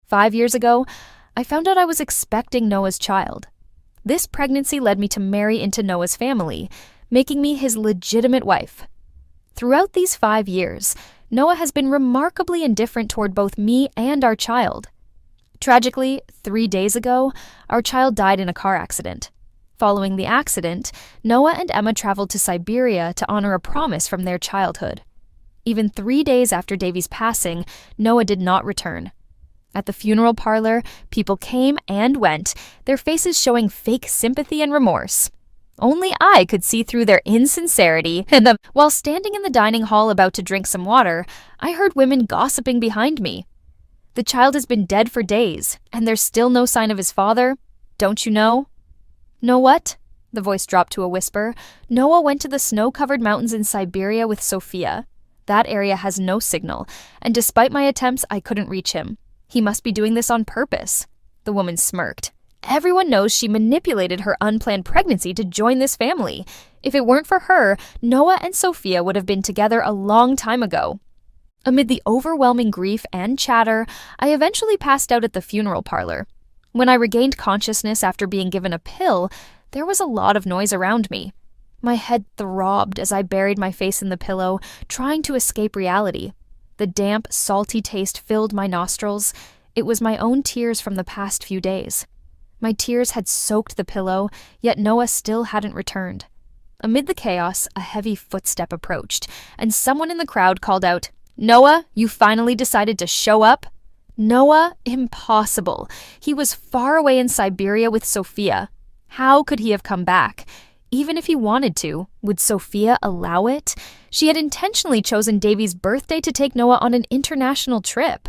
5 years ago, I found out I was expecting Noah's child. This pregnancy led me to marry into Noah's family, making me his legitimate wife. Throughout these 5 years, Noah has been remarkably indifferent toward both me and our child. Tragically, 3 days ago, our child died in a car accident. Following the accident, Noah and Emma traveled to Siberia to honor a promise from their childhood. Even 3 days after Davy's passing, Noah did not return. At the funeral parlor, people came and went, their faces showing fake sympathy and remorse. Only I could see through their insincerity, and while standing in the dining hall about to drink some water, I heard women gossiping behind me. The child has been dead for days, and there's still no sign of his father. Don't you know? Know what? The voice dropped to a whisper. Noah went to the snow-covered mountains in Siberia with Sophia. That area has no signal, and despite my attempts, I couldn't reach him. He must be doing this on purpose. The woman smirked. Everyone knows she manipulated her unplanned pregnancy to join this family. If it weren't for her, Noah and Sophia would have been together a long time ago. Amid the overwhelming grief and chatter, I eventually passed out at the funeral parlor. When I regained consciousness after being given a pill, there was a lot of noise around me. My head throbbed as I buried my face in the pillow, trying to escape reality. The damp, salty taste filled my nostrils. It was my own tears from the past few days. My tears had soaked the pillow, yet Noah still hadn't returned. Amid the chaos, a heavy footstep approached, and someone in the crowd called out, "Noah, you finally decided to show up?" Noah? Impossible. He was far away in Siberia with Sophia. How could he have come back? Even if he wanted to, would Sophia allow it? She had intentionally chosen Davy's birthday to take Noah on an international trip.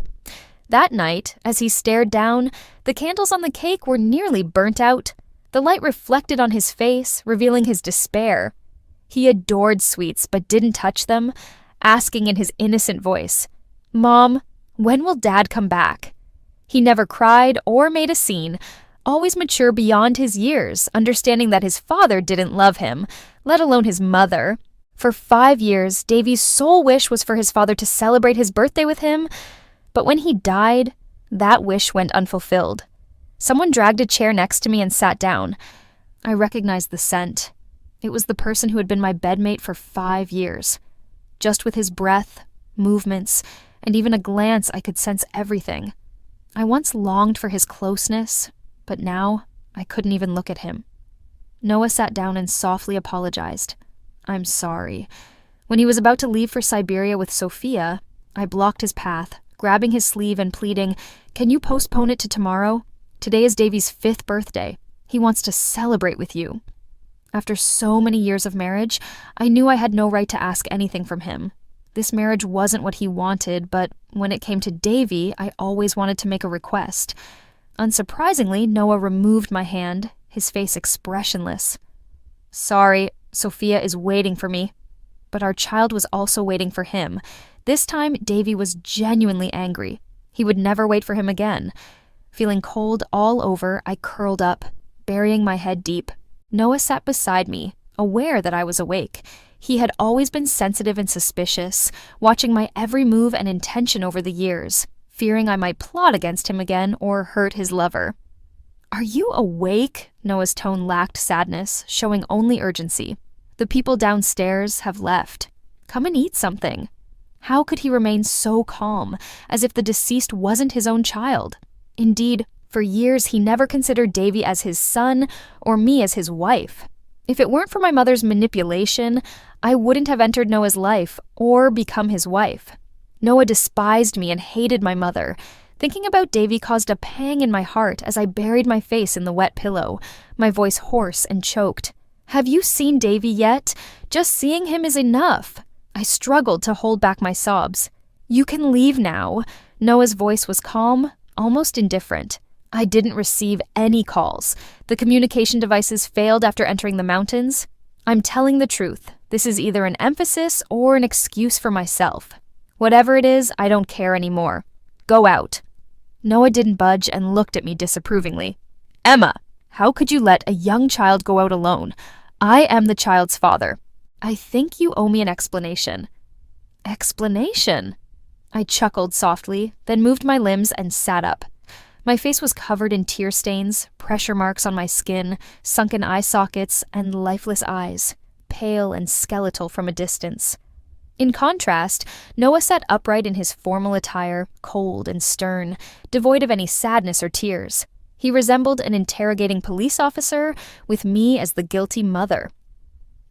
That night, as he stared down, the candles on the cake were nearly burnt out. The light reflected on his face, revealing his despair. He adored sweets but didn't touch them, asking in his innocent voice, "Mom, when will Dad come back?" He never cried or made a scene, always mature beyond his years, understanding that his father didn't love him, let alone his mother. For 5 years, Davy's sole wish was for his father to celebrate his birthday with him, but when he died, that wish went unfulfilled. Someone dragged a chair next to me and sat down. I recognized the scent. It was the person who had been my bedmate for 5 years. Just with his breath, movements, and even a glance, I could sense everything. I once longed for his closeness, but now I couldn't even look at him. Noah sat down and softly apologized. "I'm sorry." When he was about to leave for Siberia with Sophia, I blocked his path, grabbing his sleeve and pleading, "Can you postpone it to tomorrow? Today is Davy's 5th birthday. He wants to celebrate with you." After so many years of marriage, I knew I had no right to ask anything from him. This marriage wasn't what he wanted, but when it came to Davy, I always wanted to make a request. Unsurprisingly, Noah removed my hand, his face expressionless. "Sorry, Sophia is waiting for me." But our child was also waiting for him. This time, Davy was genuinely angry. He would never wait for him again. Feeling cold all over, I curled up, burying my head deep. Noah sat beside me, aware that I was awake. He had always been sensitive and suspicious, watching my every move and intention over the years, fearing I might plot against him again or hurt his lover. "Are you awake?" Noah's tone lacked sadness, showing only urgency. "The people downstairs have left. Come and eat something." How could he remain so calm, as if the deceased wasn't his own child? Indeed, for years he never considered Davy as his son or me as his wife. If it weren't for my mother's manipulation, I wouldn't have entered Noah's life or become his wife. Noah despised me and hated my mother. Thinking about Davy caused a pang in my heart as I buried my face in the wet pillow, my voice hoarse and choked. "Have you seen Davy yet? Just seeing him is enough." I struggled to hold back my sobs. "You can leave now." Noah's voice was calm, almost indifferent. I didn't receive any calls. The communication devices failed after entering the mountains. I'm telling the truth. This is either an emphasis or an excuse for myself. Whatever it is, I don't care anymore. Go out. Noah didn't budge and looked at me disapprovingly. "Emma, how could you let a young child go out alone? I am the child's father. I think you owe me an explanation." "Explanation?" I chuckled softly, then moved my limbs and sat up. My face was covered in tear stains, pressure marks on my skin, sunken eye sockets, and lifeless eyes, pale and skeletal from a distance. In contrast, Noah sat upright in his formal attire, cold and stern, devoid of any sadness or tears. He resembled an interrogating police officer, with me as the guilty mother.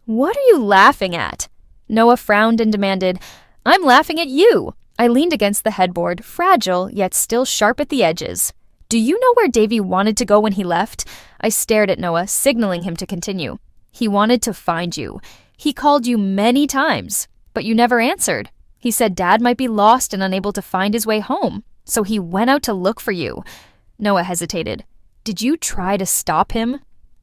"What are you laughing at?" Noah frowned and demanded. "I'm laughing at you." I leaned against the headboard, fragile yet still sharp at the edges. "Do you know where Davy wanted to go when he left?" I stared at Noah, signaling him to continue. "He wanted to find you. He called you many times, but you never answered. He said Dad might be lost and unable to find his way home, so he went out to look for you." Noah hesitated. "Did you try to stop him?"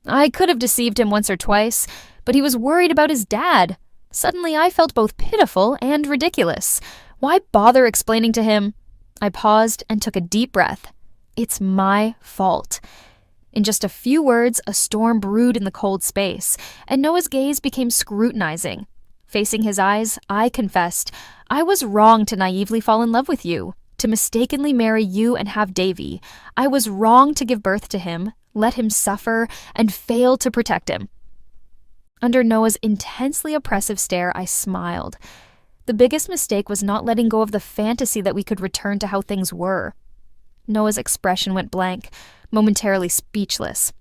"I could have deceived him once or twice, but he was worried about his dad." Suddenly I felt both pitiful and ridiculous. Why bother explaining to him? I paused and took a deep breath. It's my fault. In just a few words, a storm brewed in the cold space, and Noah's gaze became scrutinizing. Facing his eyes, I confessed, I was wrong to naively fall in love with you, to mistakenly marry you and have Davy. I was wrong to give birth to him, let him suffer, and fail to protect him. Under Noah's intensely oppressive stare, I smiled. The biggest mistake was not letting go of the fantasy that we could return to how things were. Noah's expression went blank, momentarily speechless.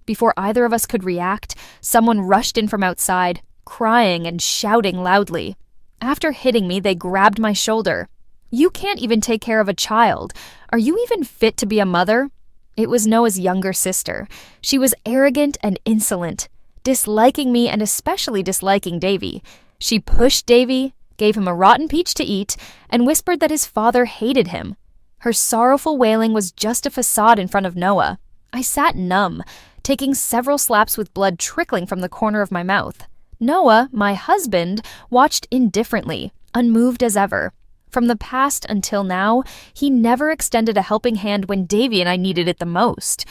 Before either of us could react, someone rushed in from outside, crying and shouting loudly. After hitting me, they grabbed my shoulder. "You can't even take care of a child. Are you even fit to be a mother?" It was Noah's younger sister. She was arrogant and insolent, disliking me and especially disliking Davy. She pushed Davy, gave him a rotten peach to eat, and whispered that his father hated him. Her sorrowful wailing was just a facade in front of Noah. I sat numb, taking several slaps with blood trickling from the corner of my mouth. Noah, my husband, watched indifferently, unmoved as ever. From the past until now, he never extended a helping hand when Davy and I needed it the most.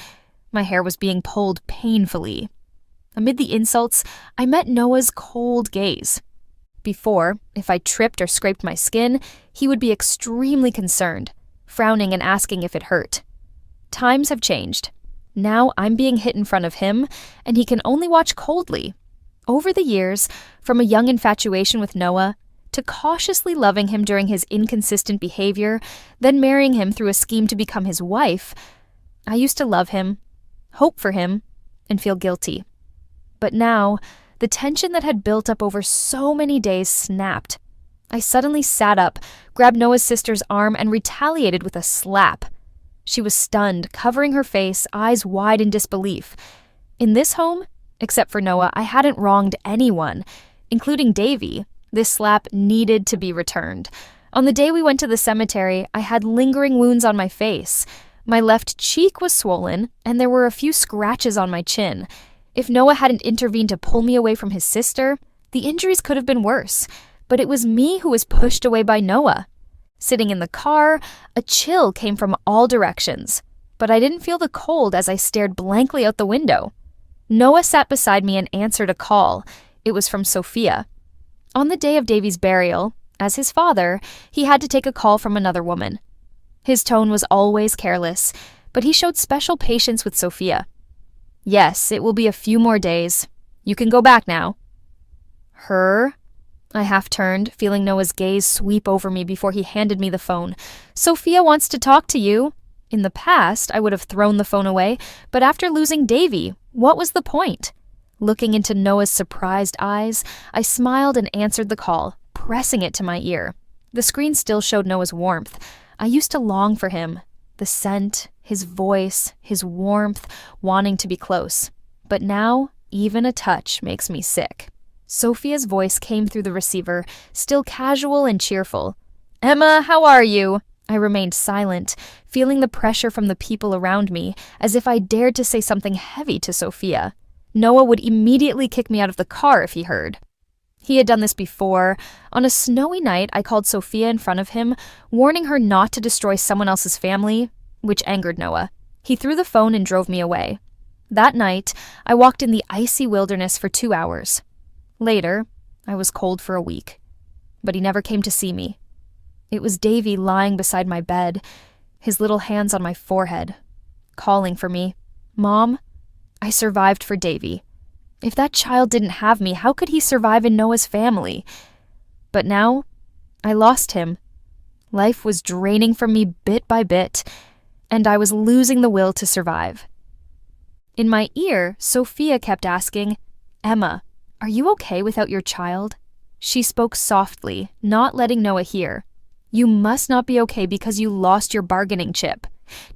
My hair was being pulled painfully. Amid the insults, I met Noah's cold gaze. Before, if I tripped or scraped my skin, he would be extremely concerned, frowning and asking if it hurt. Times have changed. Now I'm being hit in front of him, and he can only watch coldly. Over the years, from a young infatuation with Noah, to cautiously loving him during his inconsistent behavior, then marrying him through a scheme to become his wife, I used to love him, hope for him, and feel guilty. But now, the tension that had built up over so many days snapped. I suddenly sat up, grabbed Noah's sister's arm, and retaliated with a slap. She was stunned, covering her face, eyes wide in disbelief. In this home, except for Noah, I hadn't wronged anyone, including Davy. This slap needed to be returned. On the day we went to the cemetery, I had lingering wounds on my face. My left cheek was swollen, and there were a few scratches on my chin. If Noah hadn't intervened to pull me away from his sister, the injuries could have been worse. But it was me who was pushed away by Noah. Sitting in the car, a chill came from all directions. But I didn't feel the cold as I stared blankly out the window. Noah sat beside me and answered a call. It was from Sophia. On the day of Davy's burial, as his father, he had to take a call from another woman. His tone was always careless, but he showed special patience with Sophia. "Yes, it will be a few more days. You can go back now." "Her?" I half turned, feeling Noah's gaze sweep over me before he handed me the phone. "Sophia wants to talk to you." In the past, I would have thrown the phone away, but after losing Davy, what was the point? Looking into Noah's surprised eyes, I smiled and answered the call, pressing it to my ear. The screen still showed Noah's warmth. I used to long for him. The scent, his voice, his warmth, wanting to be close. But now, even a touch makes me sick. Sophia's voice came through the receiver, still casual and cheerful. "Emma, how are you?" I remained silent, feeling the pressure from the people around me, as if I dared to say something heavy to Sophia. Noah would immediately kick me out of the car if he heard. He had done this before. On a snowy night, I called Sophia in front of him, warning her not to destroy someone else's family, which angered Noah. He threw the phone and drove me away. That night, I walked in the icy wilderness for 2 hours. Later, I was cold for a week. But he never came to see me. It was Davy lying beside my bed, his little hands on my forehead, calling for me. Mom, I survived for Davy. If that child didn't have me, how could he survive in Noah's family? But now, I lost him. Life was draining from me bit by bit, and I was losing the will to survive. In my ear, Sophia kept asking, Emma, are you okay without your child? She spoke softly, not letting Noah hear. You must not be okay because you lost your bargaining chip.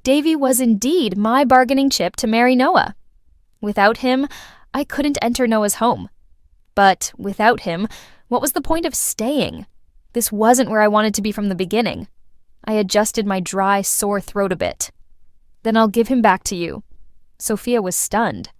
Davy was indeed my bargaining chip to marry Noah. Without him, I couldn't enter Noah's home. But without him, what was the point of staying? This wasn't where I wanted to be from the beginning. I adjusted my dry, sore throat a bit. Then I'll give him back to you. Sophia was stunned.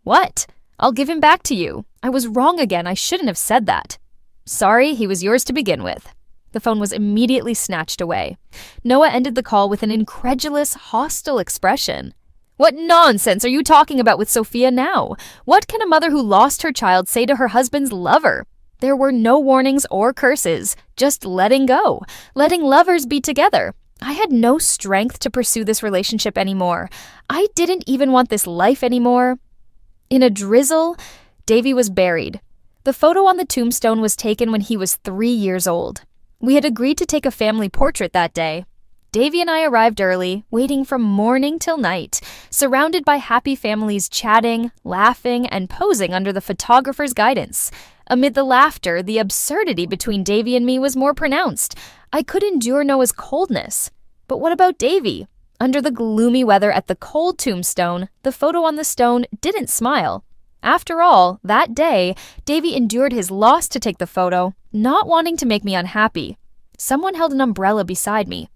What? I'll give him back to you. I was wrong again. I shouldn't have said that. Sorry, he was yours to begin with. The phone was immediately snatched away. Noah ended the call with an incredulous, hostile expression. What nonsense are you talking about with Sophia now? What can a mother who lost her child say to her husband's lover? There were no warnings or curses, just letting go, letting lovers be together. I had no strength to pursue this relationship anymore. I didn't even want this life anymore. In a drizzle, Davy was buried. The photo on the tombstone was taken when he was 3 years old. We had agreed to take a family portrait that day. Davy and I arrived early, waiting from morning till night, surrounded by happy families chatting, laughing, and posing under the photographer's guidance. Amid the laughter, the absurdity between Davy and me was more pronounced. I could endure Noah's coldness. But what about Davy? Under the gloomy weather at the cold tombstone, the photo on the stone didn't smile. After all, that day, Davy endured his loss to take the photo, not wanting to make me unhappy. Someone held an umbrella beside me.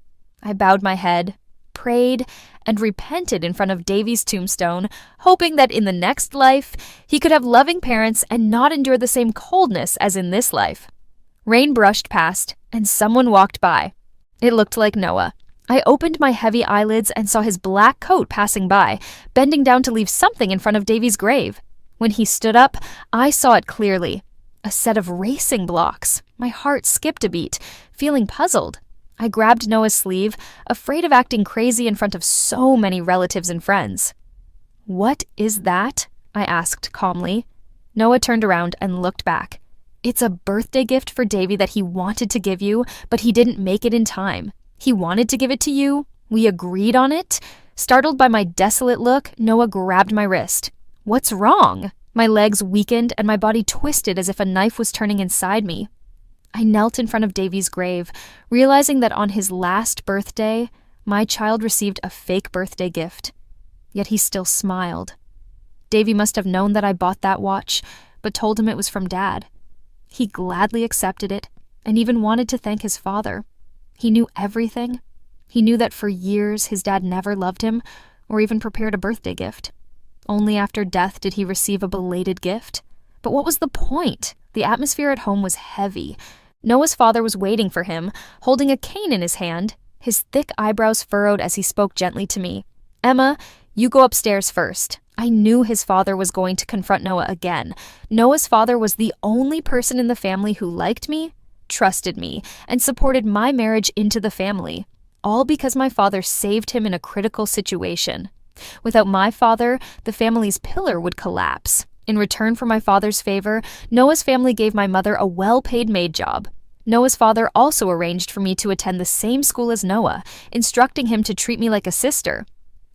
I bowed my head, prayed, and repented in front of Davy's tombstone, hoping that in the next life, he could have loving parents and not endure the same coldness as in this life. Rain brushed past, and someone walked by. It looked like Noah. I opened my heavy eyelids and saw his black coat passing by, bending down to leave something in front of Davy's grave. When he stood up, I saw it clearly. A set of racing blocks. My heart skipped a beat, feeling puzzled. I grabbed Noah's sleeve, afraid of acting crazy in front of so many relatives and friends. "What is that?" I asked calmly. Noah turned around and looked back. "It's a birthday gift for Davy that he wanted to give you, but he didn't make it in time. He wanted to give it to you. We agreed on it." Startled by my desolate look, Noah grabbed my wrist. "What's wrong?" My legs weakened and my body twisted as if a knife was turning inside me. I knelt in front of Davy's grave, realizing that on his last birthday, my child received a fake birthday gift. Yet he still smiled. Davy must have known that I bought that watch, but told him it was from Dad. He gladly accepted it and even wanted to thank his father. He knew everything. He knew that for years his dad never loved him or even prepared a birthday gift. Only after death did he receive a belated gift. But what was the point? The atmosphere at home was heavy. Noah's father was waiting for him, holding a cane in his hand, his thick eyebrows furrowed as he spoke gently to me. "Emma, you go upstairs first." I knew his father was going to confront Noah again. Noah's father was the only person in the family who liked me, trusted me, and supported my marriage into the family. All because my father saved him in a critical situation. Without my father, the family's pillar would collapse. In return for my father's favor, Noah's family gave my mother a well-paid maid job. Noah's father also arranged for me to attend the same school as Noah, instructing him to treat me like a sister.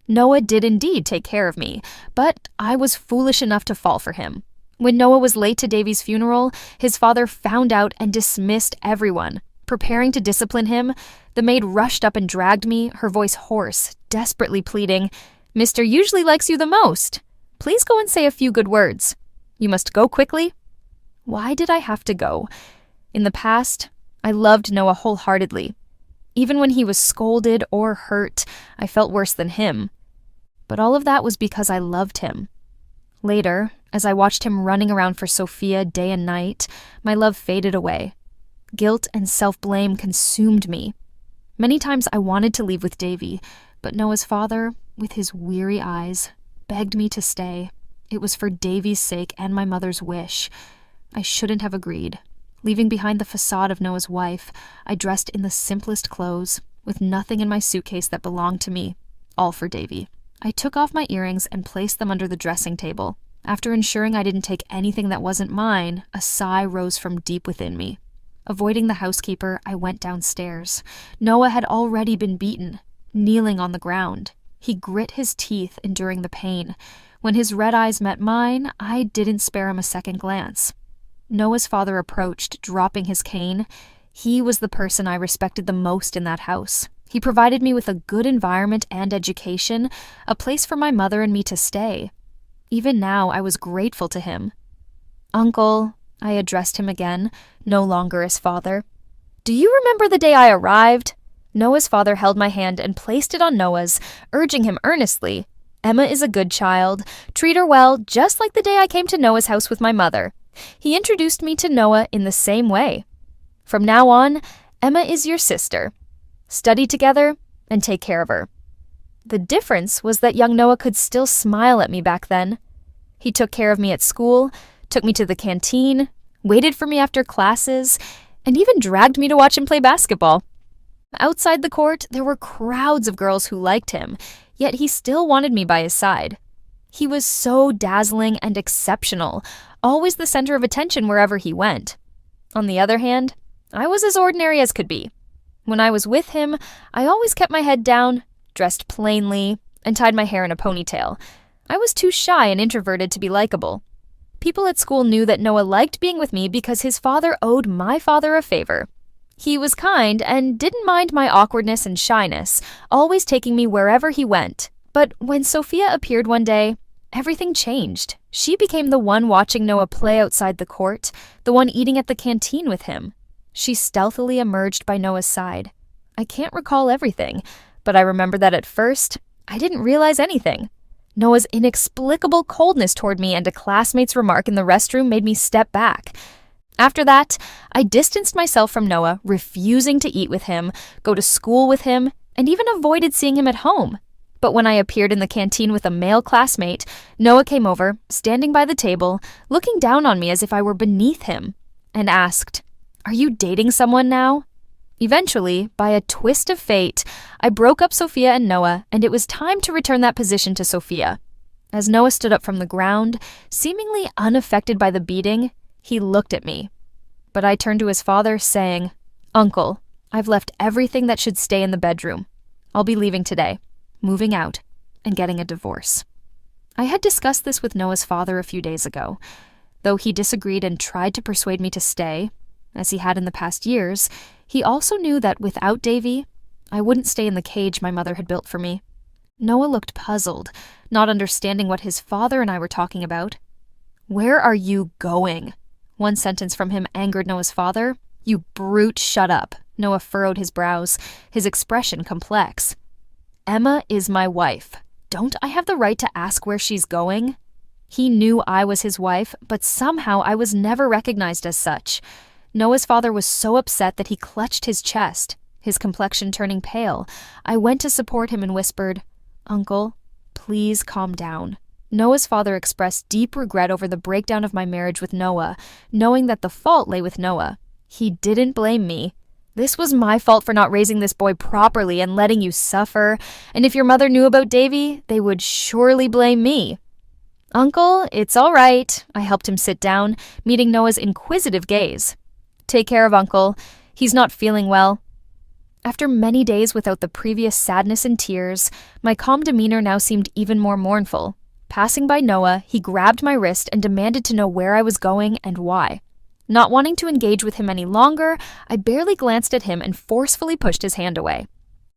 Noah did indeed take care of me, but I was foolish enough to fall for him. When Noah was late to Davy's funeral, his father found out and dismissed everyone. Preparing to discipline him, the maid rushed up and dragged me, her voice hoarse, desperately pleading, "Mr. usually likes you the most. Please go and say a few good words. You must go quickly." Why did I have to go? In the past, I loved Noah wholeheartedly. Even when he was scolded or hurt, I felt worse than him. But all of that was because I loved him. Later, as I watched him running around for Sophia day and night, my love faded away. Guilt and self-blame consumed me. Many times I wanted to leave with Davy, but Noah's father, with his weary eyes, begged me to stay. It was for Davy's sake and my mother's wish. I shouldn't have agreed. Leaving behind the facade of Noah's wife, I dressed in the simplest clothes, with nothing in my suitcase that belonged to me, all for Davy. I took off my earrings and placed them under the dressing table. After ensuring I didn't take anything that wasn't mine, a sigh rose from deep within me. Avoiding the housekeeper, I went downstairs. Noah had already been beaten, kneeling on the ground. He grit his teeth, enduring the pain. When his red eyes met mine, I didn't spare him a second glance. Noah's father approached, dropping his cane. He was the person I respected the most in that house. He provided me with a good environment and education, a place for my mother and me to stay. Even now, I was grateful to him. "Uncle," I addressed him again, no longer as father. "Do you remember the day I arrived?" Noah's father held my hand and placed it on Noah's, urging him earnestly, "Emma is a good child. Treat her well, just like the day I came to Noah's house with my mother." He introduced me to Noah in the same way. "From now on, Emma is your sister. Study together and take care of her." The difference was that young Noah could still smile at me back then. He took care of me at school, took me to the canteen, waited for me after classes, and even dragged me to watch him play basketball. Outside the court, there were crowds of girls who liked him, yet he still wanted me by his side. He was so dazzling and exceptional, always the center of attention wherever he went. On the other hand, I was as ordinary as could be. When I was with him, I always kept my head down, dressed plainly, and tied my hair in a ponytail. I was too shy and introverted to be likable. People at school knew that Noah liked being with me because his father owed my father a favor. He was kind and didn't mind my awkwardness and shyness, always taking me wherever he went. But when Sophia appeared one day, everything changed. She became the one watching Noah play outside the court, the one eating at the canteen with him. She stealthily emerged by Noah's side. I can't recall everything, but I remember that at first, I didn't realize anything. Noah's inexplicable coldness toward me and a classmate's remark in the restroom made me step back. After that, I distanced myself from Noah, refusing to eat with him, go to school with him, and even avoided seeing him at home. But when I appeared in the canteen with a male classmate, Noah came over, standing by the table, looking down on me as if I were beneath him, and asked, "Are you dating someone now?" Eventually, by a twist of fate, I broke up Sophia and Noah, and it was time to return that position to Sophia. As Noah stood up from the ground, seemingly unaffected by the beating, he looked at me. But I turned to his father, saying, "Uncle, I've left everything that should stay in the bedroom. I'll be leaving today, moving out, and getting a divorce." I had discussed this with Noah's father a few days ago. Though he disagreed and tried to persuade me to stay, as he had in the past years, he also knew that without Davy, I wouldn't stay in the cage my mother had built for me. Noah looked puzzled, not understanding what his father and I were talking about. "Where are you going?" One sentence from him angered Noah's father. "You brute, shut up." Noah furrowed his brows, his expression complex. "Emma is my wife. Don't I have the right to ask where she's going?" He knew I was his wife, but somehow I was never recognized as such. Noah's father was so upset that he clutched his chest, his complexion turning pale. I went to support him and whispered, "Uncle, please calm down." Noah's father expressed deep regret over the breakdown of my marriage with Noah, knowing that the fault lay with Noah. He didn't blame me. "This was my fault for not raising this boy properly and letting you suffer, and if your mother knew about Davy, they would surely blame me." "Uncle, it's all right." I helped him sit down, meeting Noah's inquisitive gaze. "Take care of Uncle. He's not feeling well." After many days without the previous sadness and tears, my calm demeanor now seemed even more mournful. Passing by Noah, he grabbed my wrist and demanded to know where I was going and why. Not wanting to engage with him any longer, I barely glanced at him and forcefully pushed his hand away.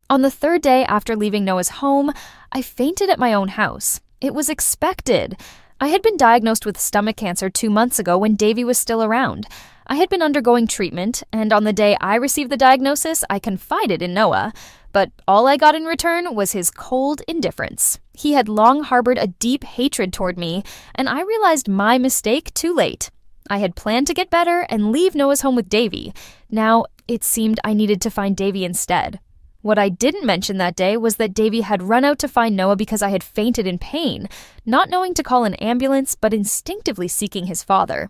On the third day after leaving Noah's home, I fainted at my own house. It was expected. I had been diagnosed with stomach cancer 2 months ago when Davy was still around. I had been undergoing treatment, and on the day I received the diagnosis, I confided in Noah. But all I got in return was his cold indifference. He had long harbored a deep hatred toward me, and I realized my mistake too late. I had planned to get better and leave Noah's home with Davy. Now, it seemed I needed to find Davy instead. What I didn't mention that day was that Davy had run out to find Noah because I had fainted in pain, not knowing to call an ambulance, but instinctively seeking his father.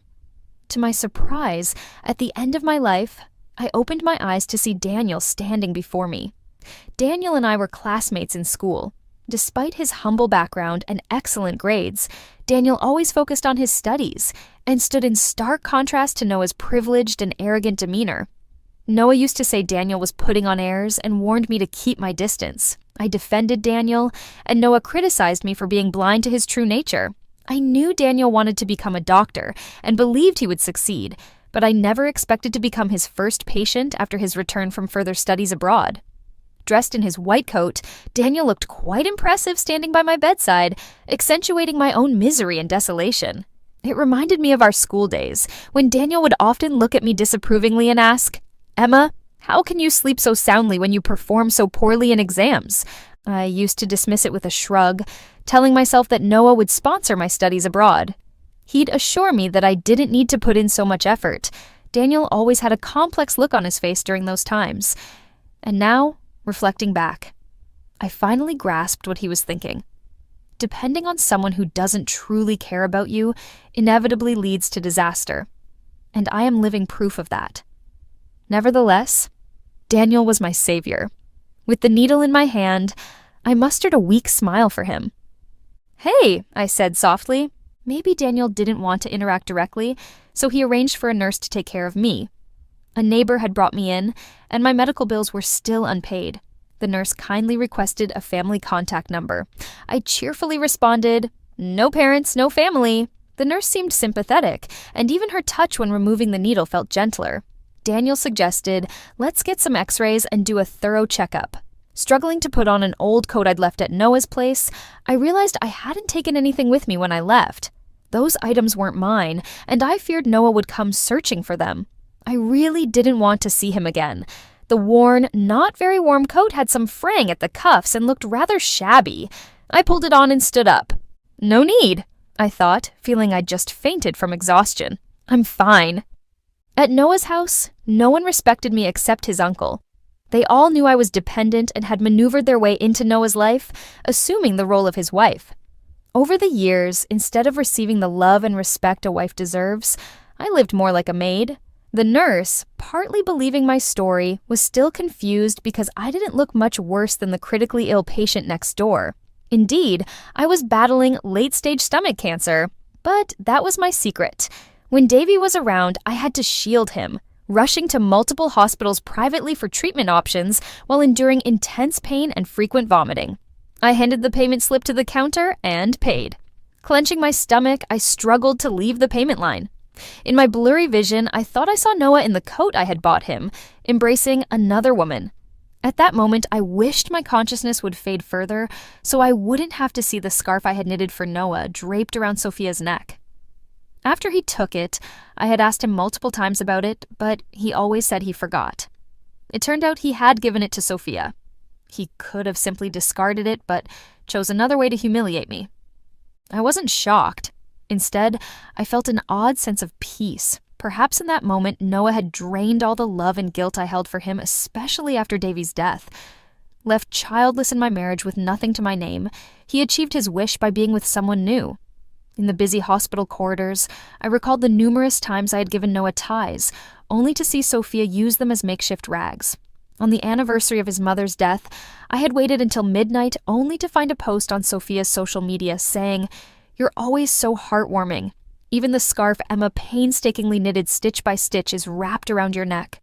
To my surprise, at the end of my life, I opened my eyes to see Daniel standing before me. Daniel and I were classmates in school. Despite his humble background and excellent grades, Daniel always focused on his studies and stood in stark contrast to Noah's privileged and arrogant demeanor. Noah used to say Daniel was putting on airs and warned me to keep my distance. I defended Daniel, and Noah criticized me for being blind to his true nature. I knew Daniel wanted to become a doctor and believed he would succeed, but I never expected to become his first patient after his return from further studies abroad. Dressed in his white coat, Daniel looked quite impressive standing by my bedside, accentuating my own misery and desolation. It reminded me of our school days, when Daniel would often look at me disapprovingly and ask, "Emma, how can you sleep so soundly when you perform so poorly in exams?" I used to dismiss it with a shrug, telling myself that Noah would sponsor my studies abroad. He'd assure me that I didn't need to put in so much effort. Daniel always had a complex look on his face during those times. And now, reflecting back, I finally grasped what he was thinking. Depending on someone who doesn't truly care about you inevitably leads to disaster. And I am living proof of that. Nevertheless, Daniel was my savior. With the needle in my hand, I mustered a weak smile for him. "Hey," I said softly. Maybe Daniel didn't want to interact directly, so he arranged for a nurse to take care of me. A neighbor had brought me in, and my medical bills were still unpaid. The nurse kindly requested a family contact number. I cheerfully responded, "No parents, no family." The nurse seemed sympathetic, and even her touch when removing the needle felt gentler. Daniel suggested, "Let's get some x-rays and do a thorough checkup." Struggling to put on an old coat I'd left at Noah's place, I realized I hadn't taken anything with me when I left. Those items weren't mine, and I feared Noah would come searching for them. I really didn't want to see him again. The worn, not very warm coat had some fraying at the cuffs and looked rather shabby. I pulled it on and stood up. "No need," I thought, feeling I'd just fainted from exhaustion. "I'm fine." At Noah's house, no one respected me except his uncle. They all knew I was dependent and had maneuvered their way into Noah's life, assuming the role of his wife. Over the years, instead of receiving the love and respect a wife deserves, I lived more like a maid. The nurse, partly believing my story, was still confused because I didn't look much worse than the critically ill patient next door. Indeed, I was battling late-stage stomach cancer, but that was my secret. When Davy was around, I had to shield him, rushing to multiple hospitals privately for treatment options while enduring intense pain and frequent vomiting. I handed the payment slip to the counter and paid. Clenching my stomach, I struggled to leave the payment line. In my blurry vision, I thought I saw Noah in the coat I had bought him, embracing another woman. At that moment, I wished my consciousness would fade further so I wouldn't have to see the scarf I had knitted for Noah draped around Sophia's neck. After he took it, I had asked him multiple times about it, but he always said he forgot. It turned out he had given it to Sophia. He could have simply discarded it, but chose another way to humiliate me. I wasn't shocked. Instead, I felt an odd sense of peace. Perhaps in that moment, Noah had drained all the love and guilt I held for him, especially after Davy's death. Left childless in my marriage with nothing to my name, he achieved his wish by being with someone new. In the busy hospital corridors, I recalled the numerous times I had given Noah ties, only to see Sophia use them as makeshift rags. On the anniversary of his mother's death, I had waited until midnight only to find a post on Sophia's social media saying, "You're always so heartwarming. Even the scarf Emma painstakingly knitted stitch by stitch is wrapped around your neck."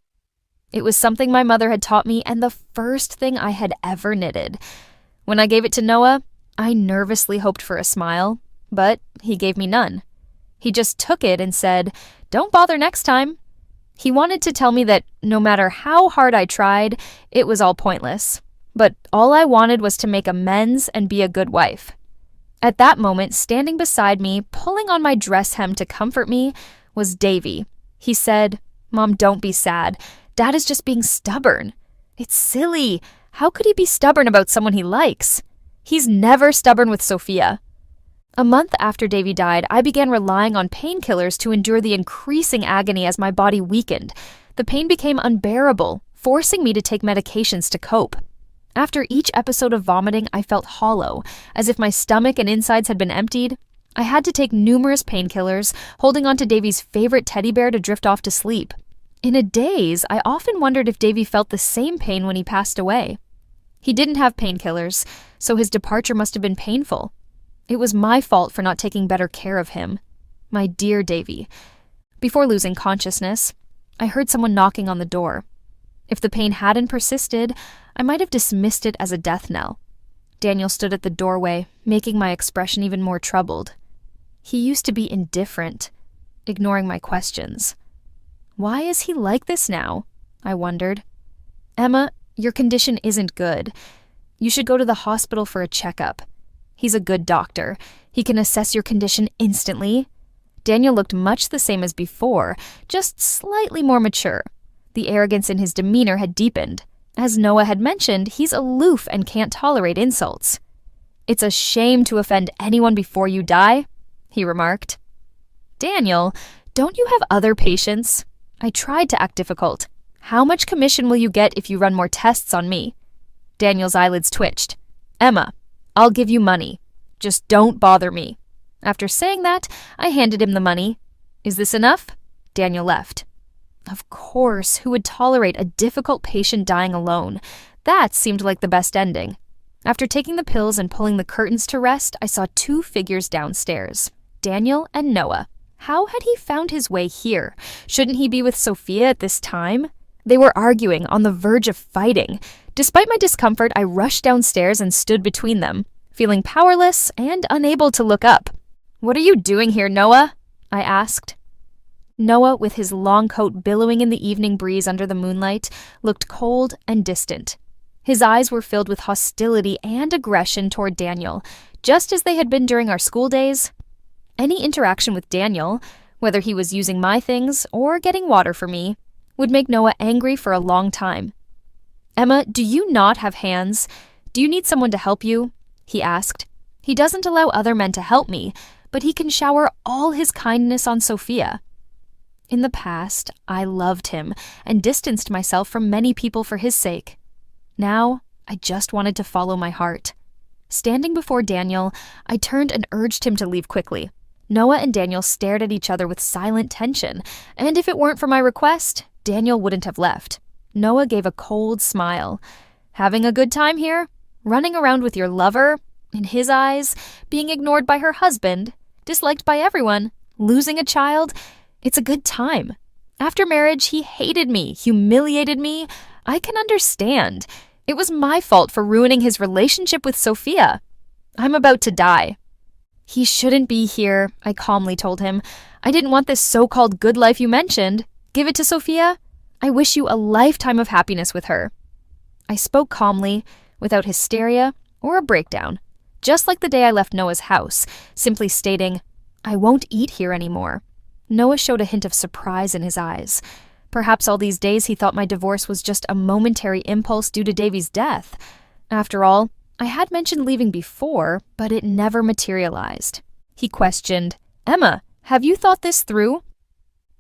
It was something my mother had taught me and the first thing I had ever knitted. When I gave it to Noah, I nervously hoped for a smile, but he gave me none. He just took it and said, "Don't bother next time." He wanted to tell me that no matter how hard I tried, it was all pointless. But all I wanted was to make amends and be a good wife. At that moment, standing beside me, pulling on my dress hem to comfort me, was Davy. He said, "Mom, don't be sad. Dad is just being stubborn." "It's silly. How could he be stubborn about someone he likes? He's never stubborn with Sophia." A month after Davy died, I began relying on painkillers to endure the increasing agony as my body weakened. The pain became unbearable, forcing me to take medications to cope. After each episode of vomiting, I felt hollow, as if my stomach and insides had been emptied. I had to take numerous painkillers, holding on to Davy's favorite teddy bear to drift off to sleep. In a daze, I often wondered if Davy felt the same pain when he passed away. He didn't have painkillers, so his departure must have been painful. It was my fault for not taking better care of him. My dear Davy. Before losing consciousness, I heard someone knocking on the door. If the pain hadn't persisted, I might have dismissed it as a death knell. Daniel stood at the doorway, making my expression even more troubled. He used to be indifferent, ignoring my questions. Why is he like this now? I wondered. Emma, your condition isn't good. You should go to the hospital for a checkup. He's a good doctor. He can assess your condition instantly. Daniel looked much the same as before, just slightly more mature. The arrogance in his demeanor had deepened. As Noah had mentioned, he's aloof and can't tolerate insults. It's a shame to offend anyone before you die, he remarked. Daniel, don't you have other patients? I tried to act difficult. How much commission will you get if you run more tests on me? Daniel's eyelids twitched. Emma, I'll give you money. Just don't bother me. After saying that, I handed him the money. Is this enough? Daniel left. Of course, who would tolerate a difficult patient dying alone? That seemed like the best ending. After taking the pills and pulling the curtains to rest, I saw two figures downstairs, Daniel and Noah. How had he found his way here? Shouldn't he be with Sophia at this time? They were arguing, on the verge of fighting. Despite my discomfort, I rushed downstairs and stood between them, feeling powerless and unable to look up. What are you doing here, Noah? I asked. Noah, with his long coat billowing in the evening breeze under the moonlight, looked cold and distant. His eyes were filled with hostility and aggression toward Daniel, just as they had been during our school days. Any interaction with Daniel, whether he was using my things or getting water for me, would make Noah angry for a long time. Emma, do you not have hands? Do you need someone to help you? He asked. He doesn't allow other men to help me, but he can shower all his kindness on Sophia. In the past, I loved him and distanced myself from many people for his sake. Now, I just wanted to follow my heart. Standing before Daniel, I turned and urged him to leave quickly. Noah and Daniel stared at each other with silent tension, and if it weren't for my request, Daniel wouldn't have left. Noah gave a cold smile. Having a good time here? Running around with your lover? In his eyes, being ignored by her husband, disliked by everyone, losing a child? It's a good time. After marriage, he hated me, humiliated me. I can understand. It was my fault for ruining his relationship with Sophia. I'm about to die. He shouldn't be here, I calmly told him. I didn't want this so-called good life you mentioned. Give it to Sophia. I wish you a lifetime of happiness with her. I spoke calmly, without hysteria or a breakdown, just like the day I left Noah's house, simply stating, I won't eat here anymore. Noah showed a hint of surprise in his eyes. Perhaps all these days he thought my divorce was just a momentary impulse due to Davy's death. After all, I had mentioned leaving before, but it never materialized. He questioned, Emma, have you thought this through?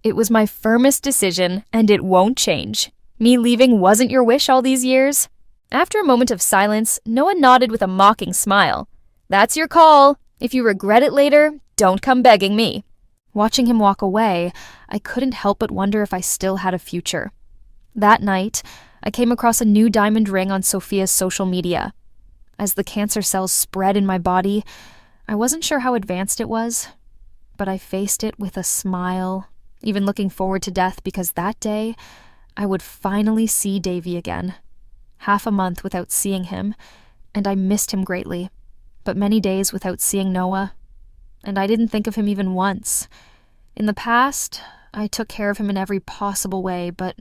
It was my firmest decision, and it won't change. Me leaving wasn't your wish all these years? After a moment of silence, Noah nodded with a mocking smile. That's your call. If you regret it later, don't come begging me. Watching him walk away, I couldn't help but wonder if I still had a future. That night, I came across a new diamond ring on Sophia's social media. As the cancer cells spread in my body, I wasn't sure how advanced it was, but I faced it with a smile, even looking forward to death because that day, I would finally see Davy again. Half a month without seeing him, and I missed him greatly, but many days without seeing Noah, and I didn't think of him even once. In the past, I took care of him in every possible way, but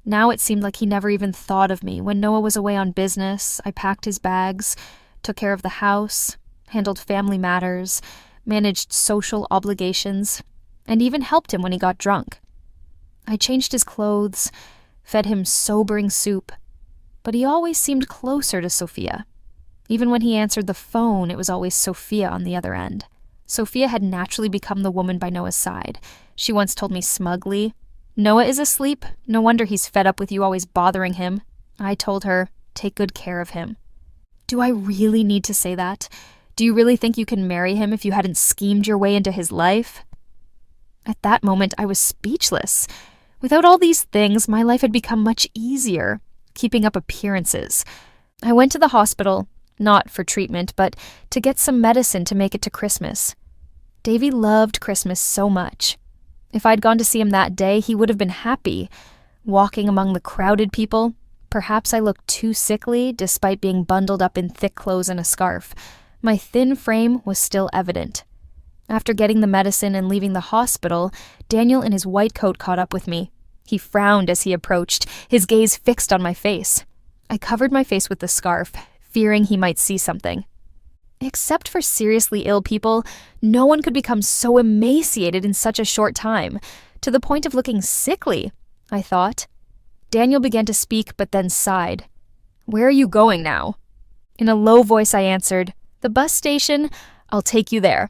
now it seemed like he never even thought of me. When Noah was away on business, I packed his bags, took care of the house, handled family matters, managed social obligations, and even helped him when he got drunk. I changed his clothes, fed him sobering soup, but he always seemed closer to Sophia. Even when he answered the phone, it was always Sophia on the other end. Sophia had naturally become the woman by Noah's side. She once told me smugly, Noah is asleep. No wonder he's fed up with you always bothering him. I told her, take good care of him. Do I really need to say that? Do you really think you can marry him if you hadn't schemed your way into his life? At that moment, I was speechless. Without all these things, my life had become much easier, keeping up appearances. I went to the hospital, not for treatment, but to get some medicine to make it to Christmas. Davy loved Christmas so much. If I'd gone to see him that day, he would have been happy. Walking among the crowded people, perhaps I looked too sickly despite being bundled up in thick clothes and a scarf. My thin frame was still evident. After getting the medicine and leaving the hospital, Daniel in his white coat caught up with me. He frowned as he approached, his gaze fixed on my face. I covered my face with the scarf, fearing he might see something. Except for seriously ill people, no one could become so emaciated in such a short time, to the point of looking sickly, I thought. Daniel began to speak, but then sighed. "Where are you going now?" In a low voice I answered, "The bus station. I'll take you there."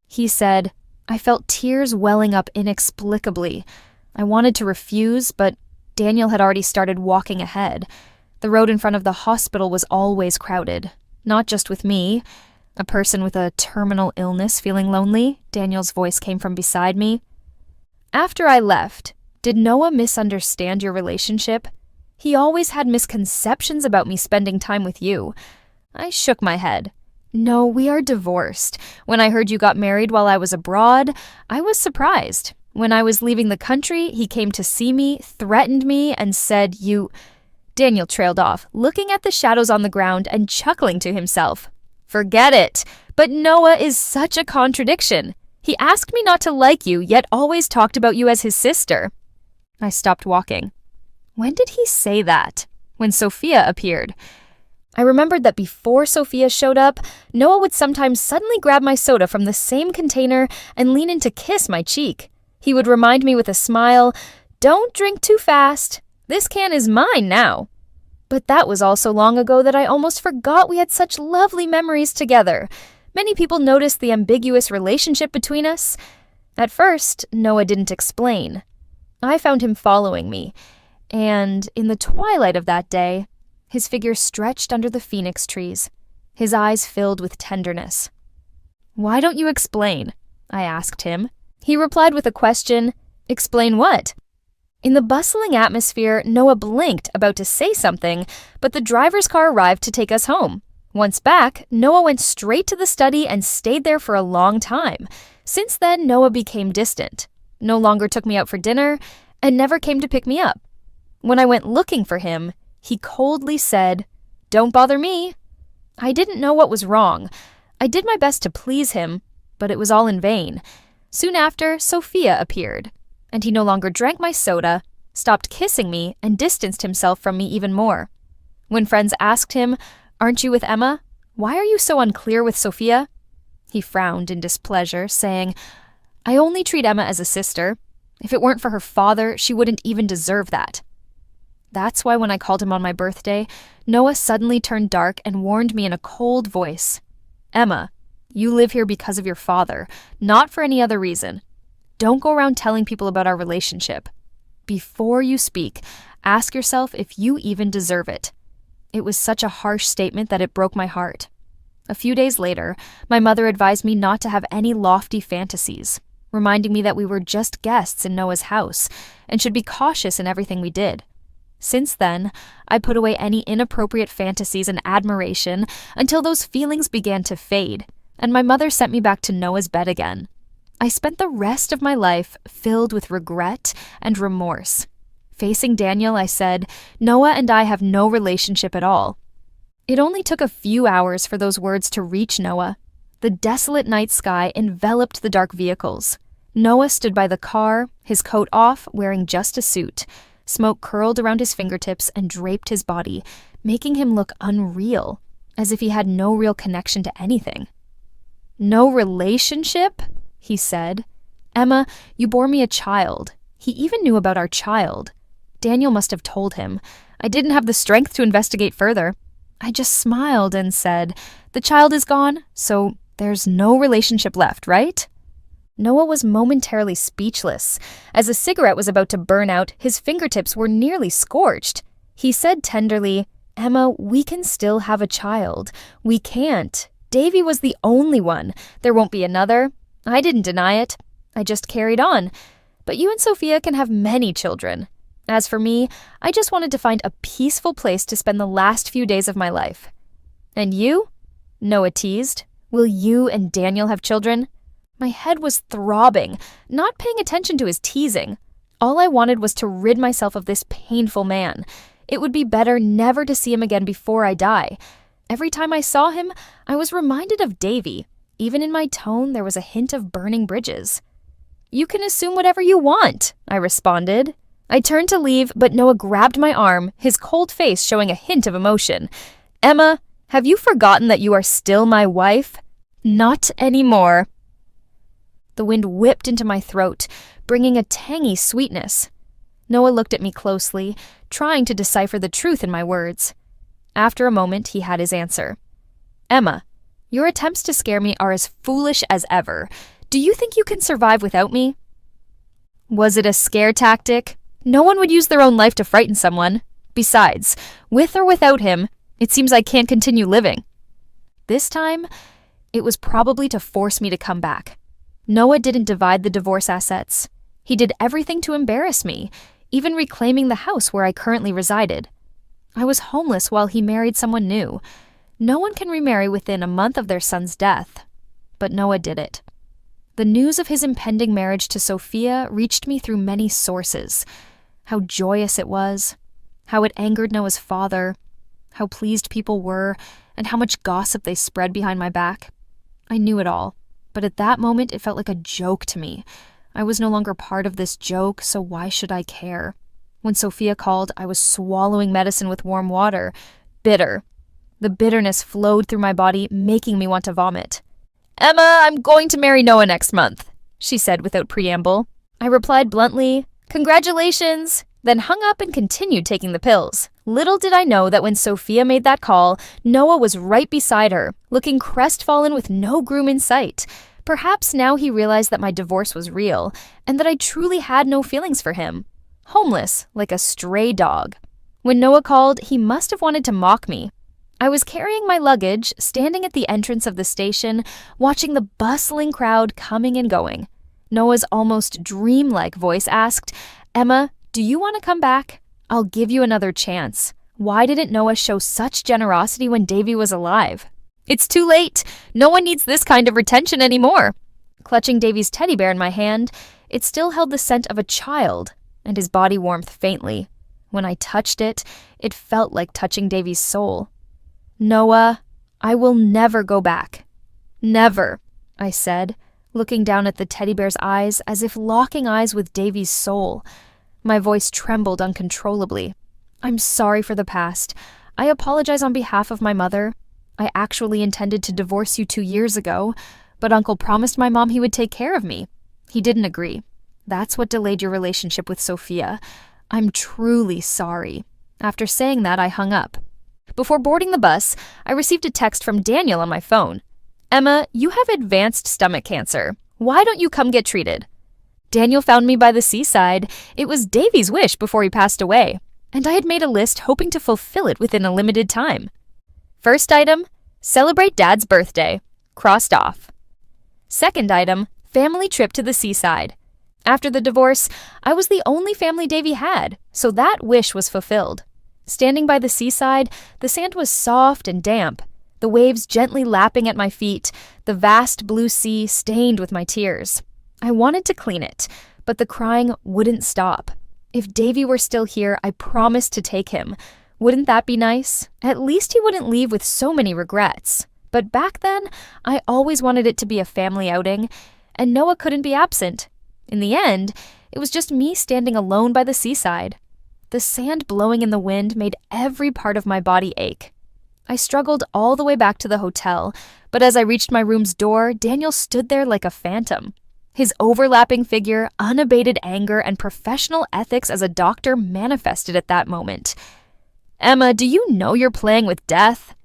He said. I felt tears welling up inexplicably. I wanted to refuse, but Daniel had already started walking ahead. The road in front of the hospital was always crowded, not just with me. A person with a terminal illness feeling lonely, Daniel's voice came from beside me. "After I left, did Noah misunderstand your relationship? He always had misconceptions about me spending time with you." I shook my head. "No, we are divorced. When I heard you got married while I was abroad, I was surprised. When I was leaving the country, he came to see me, threatened me, and said you—" Daniel trailed off, looking at the shadows on the ground and chuckling to himself. "Forget it. But Noah is such a contradiction. He asked me not to like you, yet always talked about you as his sister." I stopped walking. When did he say that? When Sophia appeared. I remembered that before Sophia showed up, Noah would sometimes suddenly grab my soda from the same container and lean in to kiss my cheek. He would remind me with a smile, "Don't drink too fast. This can is mine now." But that was all so long ago that I almost forgot we had such lovely memories together. Many people noticed the ambiguous relationship between us. At first, Noah didn't explain. I found him following me, and in the twilight of that day, his figure stretched under the phoenix trees, his eyes filled with tenderness. "Why don't you explain?" I asked him. He replied with a question, "Explain what?" In the bustling atmosphere, Noah blinked, about to say something, but the driver's car arrived to take us home. Once back, Noah went straight to the study and stayed there for a long time. Since then, Noah became distant, no longer took me out for dinner, and never came to pick me up. When I went looking for him, he coldly said, "Don't bother me." I didn't know what was wrong. I did my best to please him, but it was all in vain. Soon after, Sophia appeared, and he no longer drank my soda, stopped kissing me, and distanced himself from me even more. When friends asked him, "Aren't you with Emma? Why are you so unclear with Sophia?" He frowned in displeasure, saying, "I only treat Emma as a sister. If it weren't for her father, she wouldn't even deserve that." That's why when I called him on my birthday, Noah suddenly turned dark and warned me in a cold voice, "Emma, you live here because of your father, not for any other reason. Don't go around telling people about our relationship. Before you speak, ask yourself if you even deserve it." It was such a harsh statement that it broke my heart. A few days later, my mother advised me not to have any lofty fantasies, reminding me that we were just guests in Noah's house and should be cautious in everything we did. Since then, I put away any inappropriate fantasies and admiration until those feelings began to fade, and my mother sent me back to Noah's bed again. I spent the rest of my life filled with regret and remorse. Facing Daniel, I said, "Noah and I have no relationship at all." It only took a few hours for those words to reach Noah. The desolate night sky enveloped the dark vehicles. Noah stood by the car, his coat off, wearing just a suit. Smoke curled around his fingertips and draped his body, making him look unreal, as if he had no real connection to anything. "No relationship?" he said. "Emma, you bore me a child. He even knew about our child. Daniel must have told him. I didn't have the strength to investigate further. I just smiled and said, 'The child is gone, so there's no relationship left, right?'" Noah was momentarily speechless. As a cigarette was about to burn out, his fingertips were nearly scorched. He said tenderly, "Emma, we can still have a child. We can't. Davy was the only one. There won't be another. I didn't deny it. I just carried on. But you and Sophia can have many children. As for me, I just wanted to find a peaceful place to spend the last few days of my life. And you? Noah teased. Will you and Daniel have children? My head was throbbing, not paying attention to his teasing. All I wanted was to rid myself of this painful man. It would be better never to see him again before I die. Every time I saw him, I was reminded of Davy. Even in my tone, there was a hint of burning bridges. You can assume whatever you want, I responded. I turned to leave, but Noah grabbed my arm, his cold face showing a hint of emotion. Emma, have you forgotten that you are still my wife? Not anymore. The wind whipped into my throat, bringing a tangy sweetness. Noah looked at me closely, trying to decipher the truth in my words. After a moment, he had his answer. Emma, your attempts to scare me are as foolish as ever. Do you think you can survive without me? Was it a scare tactic? No one would use their own life to frighten someone. Besides, with or without him, it seems I can't continue living. This time, it was probably to force me to come back. Noah didn't divide the divorce assets. He did everything to embarrass me, even reclaiming the house where I currently resided. I was homeless while he married someone new. No one can remarry within a month of their son's death. But Noah did it. The news of his impending marriage to Sophia reached me through many sources. How joyous it was, how it angered Noah's father, how pleased people were, and how much gossip they spread behind my back. I knew it all, but at that moment it felt like a joke to me. I was no longer part of this joke, so why should I care? When Sophia called, I was swallowing medicine with warm water, bitter. The bitterness flowed through my body, making me want to vomit. Emma, I'm going to marry Noah next month, she said without preamble. I replied bluntly, Congratulations, then hung up and continued taking the pills. Little did I know that when Sophia made that call, Noah was right beside her, looking crestfallen with no groom in sight. Perhaps now he realized that my divorce was real, and that I truly had no feelings for him. Homeless, like a stray dog. When Noah called, he must have wanted to mock me. I was carrying my luggage, standing at the entrance of the station, watching the bustling crowd coming and going. Noah's almost dreamlike voice asked, Emma, do you want to come back? I'll give you another chance. Why didn't Noah show such generosity when Davy was alive? It's too late. No one needs this kind of retention anymore. Clutching Davy's teddy bear in my hand, it still held the scent of a child, and his body warmth faintly. When I touched it, it felt like touching Davy's soul. Noah, I will never go back. Never, I said, looking down at the teddy bear's eyes as if locking eyes with Davy's soul. My voice trembled uncontrollably. I'm sorry for the past. I apologize on behalf of my mother. I actually intended to divorce you 2 years ago, but Uncle promised my mom he would take care of me. He didn't agree. That's what delayed your relationship with Sophia. I'm truly sorry. After saying that, I hung up. Before boarding the bus, I received a text from Daniel on my phone. Emma, you have advanced stomach cancer. Why don't you come get treated? Daniel found me by the seaside. It was Davy's wish before he passed away, and I had made a list hoping to fulfill it within a limited time. First item, celebrate Dad's birthday. Crossed off. Second item, family trip to the seaside. After the divorce, I was the only family Davy had, so that wish was fulfilled. Standing by the seaside, the sand was soft and damp, the waves gently lapping at my feet, the vast blue sea stained with my tears. I wanted to clean it, but the crying wouldn't stop. If Davy were still here, I promised to take him. Wouldn't that be nice? At least he wouldn't leave with so many regrets. But back then, I always wanted it to be a family outing, and Noah couldn't be absent. In the end, it was just me standing alone by the seaside. The sand blowing in the wind made every part of my body ache. I struggled all the way back to the hotel, but as I reached my room's door, Daniel stood there like a phantom. His overlapping figure, unabated anger, and professional ethics as a doctor manifested at that moment. Emma, do you know you're playing with death?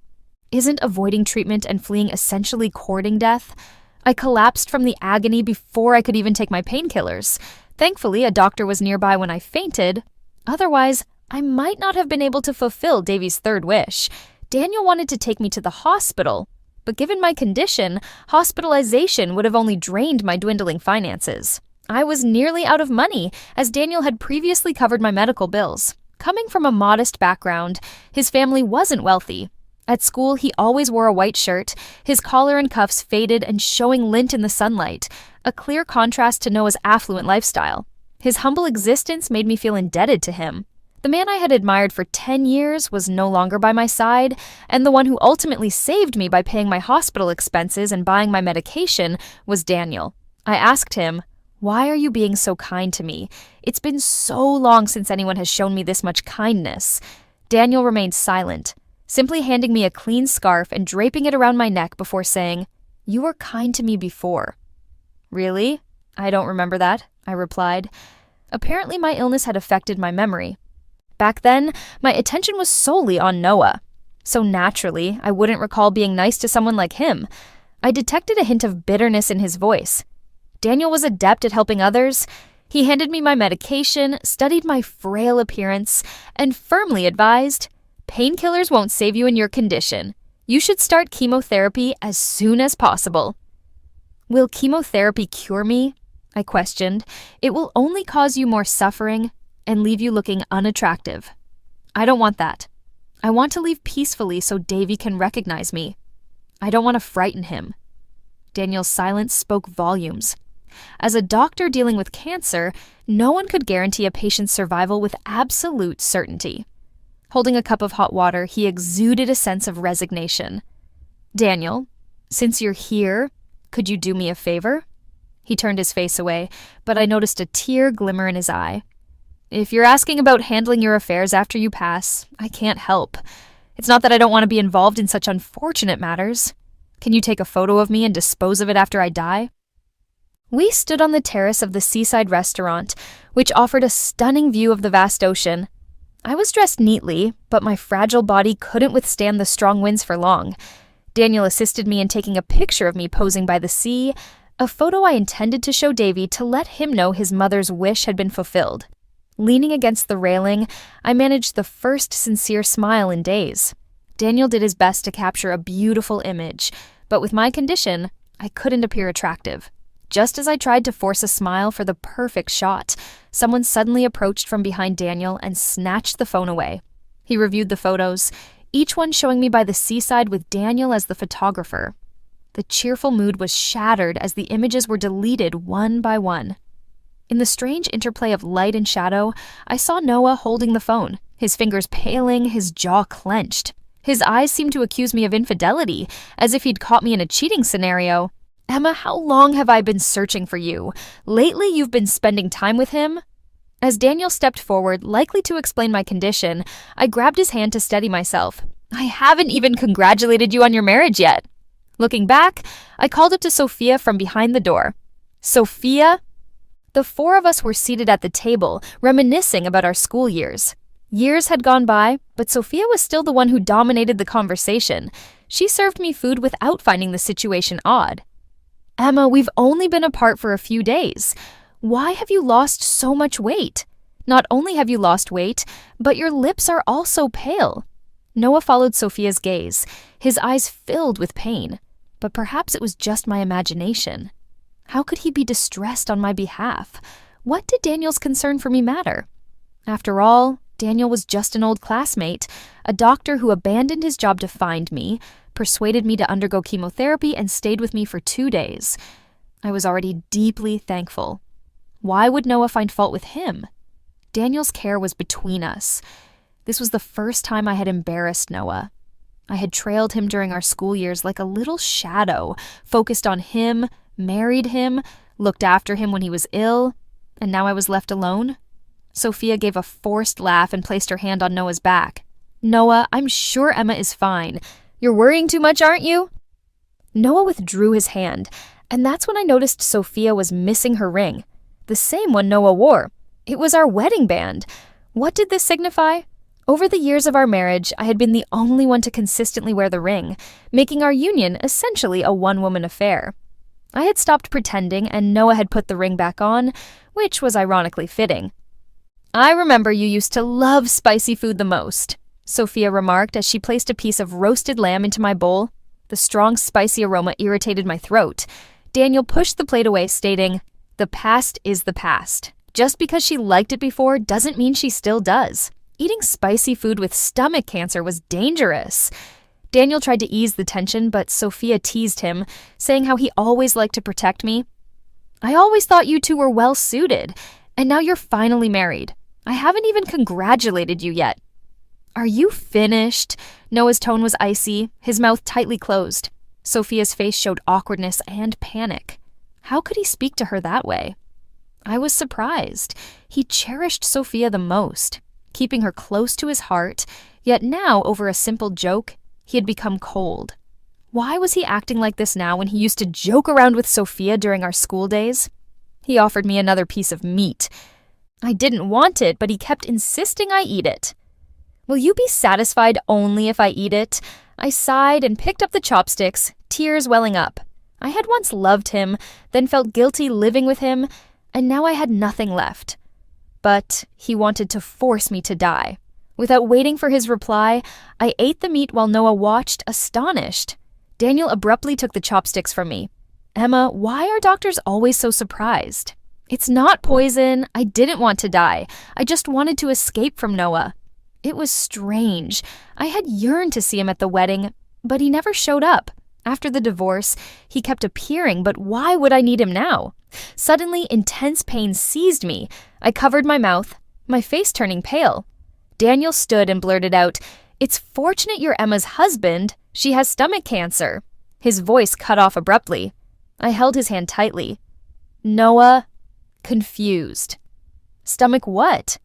Isn't avoiding treatment and fleeing essentially courting death? I collapsed from the agony before I could even take my painkillers. Thankfully, a doctor was nearby when I fainted. Otherwise, I might not have been able to fulfill Davy's third wish. Daniel wanted to take me to the hospital, but given my condition, hospitalization would have only drained my dwindling finances. I was nearly out of money, as Daniel had previously covered my medical bills. Coming from a modest background, his family wasn't wealthy. At school, he always wore a white shirt, his collar and cuffs faded and showing lint in the sunlight, a clear contrast to Noah's affluent lifestyle. His humble existence made me feel indebted to him. The man I had admired for 10 years was no longer by my side, and the one who ultimately saved me by paying my hospital expenses and buying my medication was Daniel. I asked him, "Why are you being so kind to me? It's been so long since anyone has shown me this much kindness." Daniel remained silent, simply handing me a clean scarf and draping it around my neck before saying, "You were kind to me before." "Really? I don't remember that," I replied. Apparently my illness had affected my memory. Back then, my attention was solely on Noah. So naturally, I wouldn't recall being nice to someone like him. I detected a hint of bitterness in his voice. Daniel was adept at helping others. He handed me my medication, studied my frail appearance, and firmly advised, "Painkillers won't save you in your condition. You should start chemotherapy as soon as possible." "Will chemotherapy cure me?" I questioned. "It will only cause you more suffering and leave you looking unattractive. I don't want that. I want to leave peacefully so Davy can recognize me. I don't want to frighten him." Daniel's silence spoke volumes. As a doctor dealing with cancer, no one could guarantee a patient's survival with absolute certainty. Holding a cup of hot water, he exuded a sense of resignation. "Daniel, since you're here, could you do me a favor?" He turned his face away, but I noticed a tear glimmer in his eye. "If you're asking about handling your affairs after you pass, I can't help. It's not that I don't want to be involved in such unfortunate matters. Can you take a photo of me and dispose of it after I die?" We stood on the terrace of the seaside restaurant, which offered a stunning view of the vast ocean. I was dressed neatly, but my fragile body couldn't withstand the strong winds for long. Daniel assisted me in taking a picture of me posing by the sea, a photo I intended to show Davy to let him know his mother's wish had been fulfilled. Leaning against the railing, I managed the first sincere smile in days. Daniel did his best to capture a beautiful image, but with my condition, I couldn't appear attractive. Just as I tried to force a smile for the perfect shot, someone suddenly approached from behind Daniel and snatched the phone away. He reviewed the photos, each one showing me by the seaside with Daniel as the photographer. The cheerful mood was shattered as the images were deleted one by one. In the strange interplay of light and shadow, I saw Noah holding the phone, his fingers paling, his jaw clenched. His eyes seemed to accuse me of infidelity, as if he'd caught me in a cheating scenario. "Emma, how long have I been searching for you? Lately you've been spending time with him?" As Daniel stepped forward, likely to explain my condition, I grabbed his hand to steady myself. "I haven't even congratulated you on your marriage yet." Looking back, I called up to Sophia from behind the door. "Sophia?" The four of us were seated at the table, reminiscing about our school years. Years had gone by, but Sophia was still the one who dominated the conversation. She served me food without finding the situation odd. "Emma, we've only been apart for a few days. Why have you lost so much weight? Not only have you lost weight, but your lips are also pale." Noah followed Sophia's gaze, his eyes filled with pain. But perhaps it was just my imagination. How could he be distressed on my behalf? What did Daniel's concern for me matter? After all, Daniel was just an old classmate, a doctor who abandoned his job to find me, persuaded me to undergo chemotherapy, and stayed with me for 2 days. I was already deeply thankful. Why would Noah find fault with him? Daniel's care was between us. This was the first time I had embarrassed Noah. I had trailed him during our school years like a little shadow, focused on him, married him, looked after him when he was ill, and now I was left alone? Sophia gave a forced laugh and placed her hand on Noah's back. "Noah, I'm sure Emma is fine. You're worrying too much, aren't you?" Noah withdrew his hand, and that's when I noticed Sophia was missing her ring, the same one Noah wore. It was our wedding band. What did this signify? Over the years of our marriage, I had been the only one to consistently wear the ring, making our union essentially a one-woman affair. I had stopped pretending, and Noah had put the ring back on, which was ironically fitting. "I remember you used to love spicy food the most," Sophia remarked as she placed a piece of roasted lamb into my bowl. The strong, spicy aroma irritated my throat. Daniel pushed the plate away, stating, The past is the past. Just because she liked it before doesn't mean she still does. Eating spicy food with stomach cancer was dangerous. Daniel tried to ease the tension, but Sophia teased him, saying how he always liked to protect me. I always thought you two were well suited, and now you're finally married. I haven't even congratulated you yet. Are you finished? Noah's tone was icy, his mouth tightly closed. Sophia's face showed awkwardness and panic. How could he speak to her that way? I was surprised. He cherished Sophia the most, keeping her close to his heart, yet now, over a simple joke, he had become cold. Why was he acting like this now when he used to joke around with Sophia during our school days? He offered me another piece of meat. I didn't want it, but he kept insisting I eat it. Will you be satisfied only if I eat it? I sighed and picked up the chopsticks, tears welling up. I had once loved him, then felt guilty living with him, and now I had nothing left. But he wanted to force me to die. Without waiting for his reply, I ate the meat while Noah watched, astonished. Daniel abruptly took the chopsticks from me. Emma, why are doctors always so surprised? It's not poison. I didn't want to die. I just wanted to escape from Noah. It was strange. I had yearned to see him at the wedding, but he never showed up. After the divorce, he kept appearing, but why would I need him now? Suddenly, intense pain seized me. I covered my mouth, my face turning pale. Daniel stood and blurted out, "It's fortunate you're Emma's husband. She has stomach cancer." His voice cut off abruptly. I held his hand tightly. Noah, confused. Stomach what?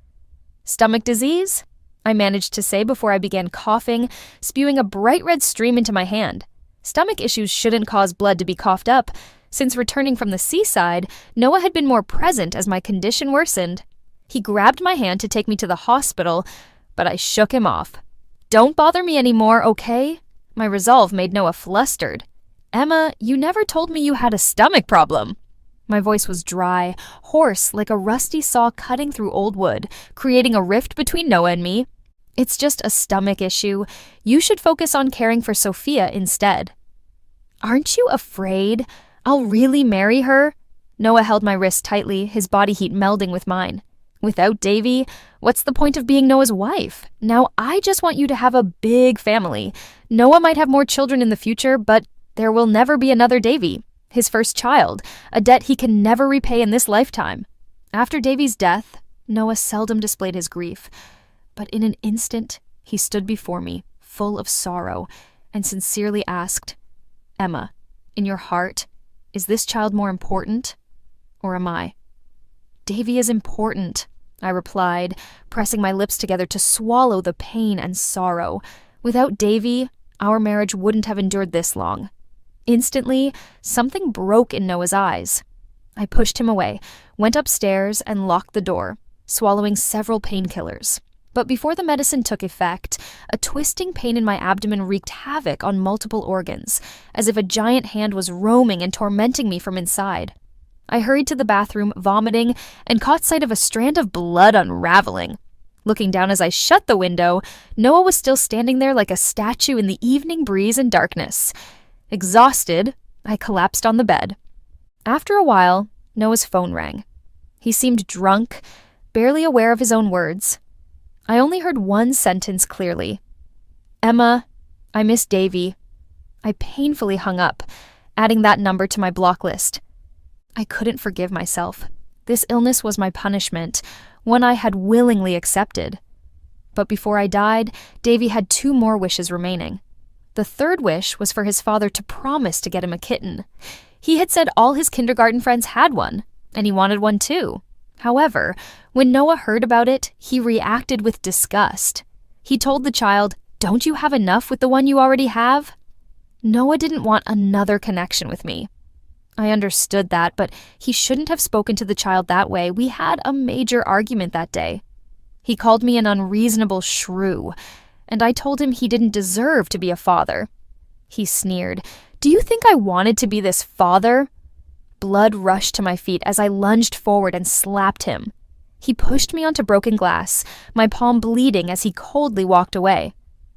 Stomach disease? I managed to say before I began coughing, spewing a bright red stream into my hand. Stomach issues shouldn't cause blood to be coughed up. Since returning from the seaside, Noah had been more present as my condition worsened. He grabbed my hand to take me to the hospital, but I shook him off. Don't bother me anymore, okay? My resolve made Noah flustered. Emma, you never told me you had a stomach problem. My voice was dry, hoarse, like a rusty saw cutting through old wood, creating a rift between Noah and me. It's just a stomach issue. You should focus on caring for Sophia instead. Aren't you afraid? I'll really marry her? Noah held my wrist tightly, his body heat melding with mine. Without Davy, what's the point of being Noah's wife? Now I just want you to have a big family. Noah might have more children in the future, but there will never be another Davy. His first child, a debt he can never repay in this lifetime. After Davy's death, Noah seldom displayed his grief, but in an instant, he stood before me, full of sorrow, and sincerely asked, Emma, in your heart, is this child more important, or am I? Davy is important, I replied, pressing my lips together to swallow the pain and sorrow. Without Davy, our marriage wouldn't have endured this long. Instantly, something broke in Noah's eyes. I pushed him away, went upstairs, and locked the door, swallowing several painkillers. But before the medicine took effect, a twisting pain in my abdomen wreaked havoc on multiple organs, as if a giant hand was roaming and tormenting me from inside. I hurried to the bathroom, vomiting, and caught sight of a strand of blood unraveling. Looking down as I shut the window, Noah was still standing there like a statue in the evening breeze and darkness. Exhausted, I collapsed on the bed. After a while, Noah's phone rang. He seemed drunk, barely aware of his own words. I only heard one sentence clearly. Emma, I miss Davy. I painfully hung up, adding that number to my block list. I couldn't forgive myself. This illness was my punishment, one I had willingly accepted. But before I died, Davy had 2 more wishes remaining. The third wish was for his father to promise to get him a kitten. He had said all his kindergarten friends had one, and he wanted one too. However, when Noah heard about it, he reacted with disgust. He told the child, "Don't you have enough with the one you already have?" Noah didn't want another connection with me. I understood that, but he shouldn't have spoken to the child that way. We had a major argument that day. He called me an unreasonable shrew, and I told him he didn't deserve to be a father. He sneered. Do you think I wanted to be this father? Blood rushed to my feet as I lunged forward and slapped him. He pushed me onto broken glass, my palm bleeding as he coldly walked away.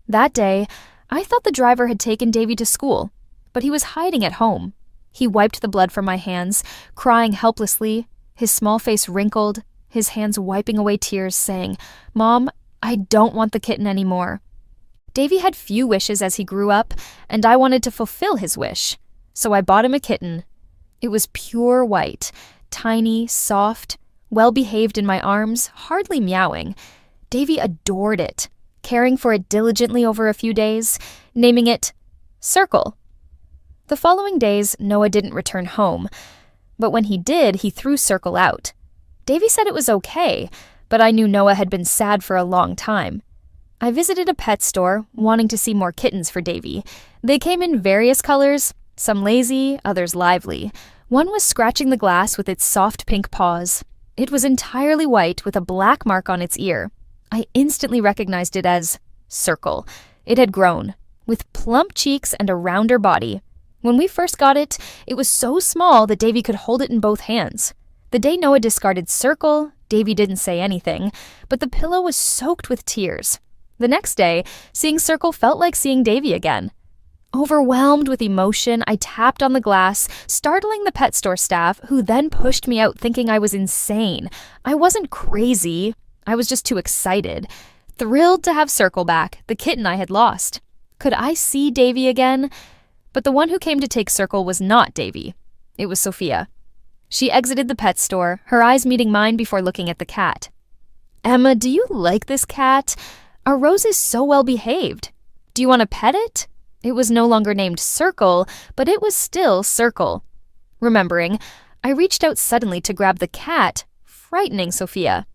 That day, I thought the driver had taken Davy to school, but he was hiding at home. He wiped the blood from my hands, crying helplessly, his small face wrinkled, his hands wiping away tears, saying, "Mom, I don't want the kitten anymore." Davy had few wishes as he grew up, and I wanted to fulfill his wish. So I bought him a kitten. It was pure white, tiny, soft, well-behaved in my arms, hardly meowing. Davy adored it, caring for it diligently over a few days, naming it Circle. The following days, Noah didn't return home, but when he did, he threw Circle out. Davy said it was okay, but I knew Noah had been sad for a long time. I visited a pet store, wanting to see more kittens for Davy. They came in various colors, some lazy, others lively. One was scratching the glass with its soft pink paws. It was entirely white with a black mark on its ear. I instantly recognized it as Circle. It had grown, with plump cheeks and a rounder body. When we first got it, it was so small that Davy could hold it in both hands. The day Noah discarded Circle, Davy didn't say anything, but the pillow was soaked with tears. The next day, seeing Circle felt like seeing Davy again. Overwhelmed with emotion, I tapped on the glass, startling the pet store staff, who then pushed me out thinking I was insane. I wasn't crazy. I was just too excited. Thrilled to have Circle back, the kitten I had lost. Could I see Davy again? But the one who came to take Circle was not Davy. It was Sophia. She exited the pet store, her eyes meeting mine before looking at the cat. "Emma, do you like this cat? Our Rose is so well behaved. Do you want to pet it?" It was no longer named Circle, but it was still Circle. Remembering, I reached out suddenly to grab the cat, frightening Sophia.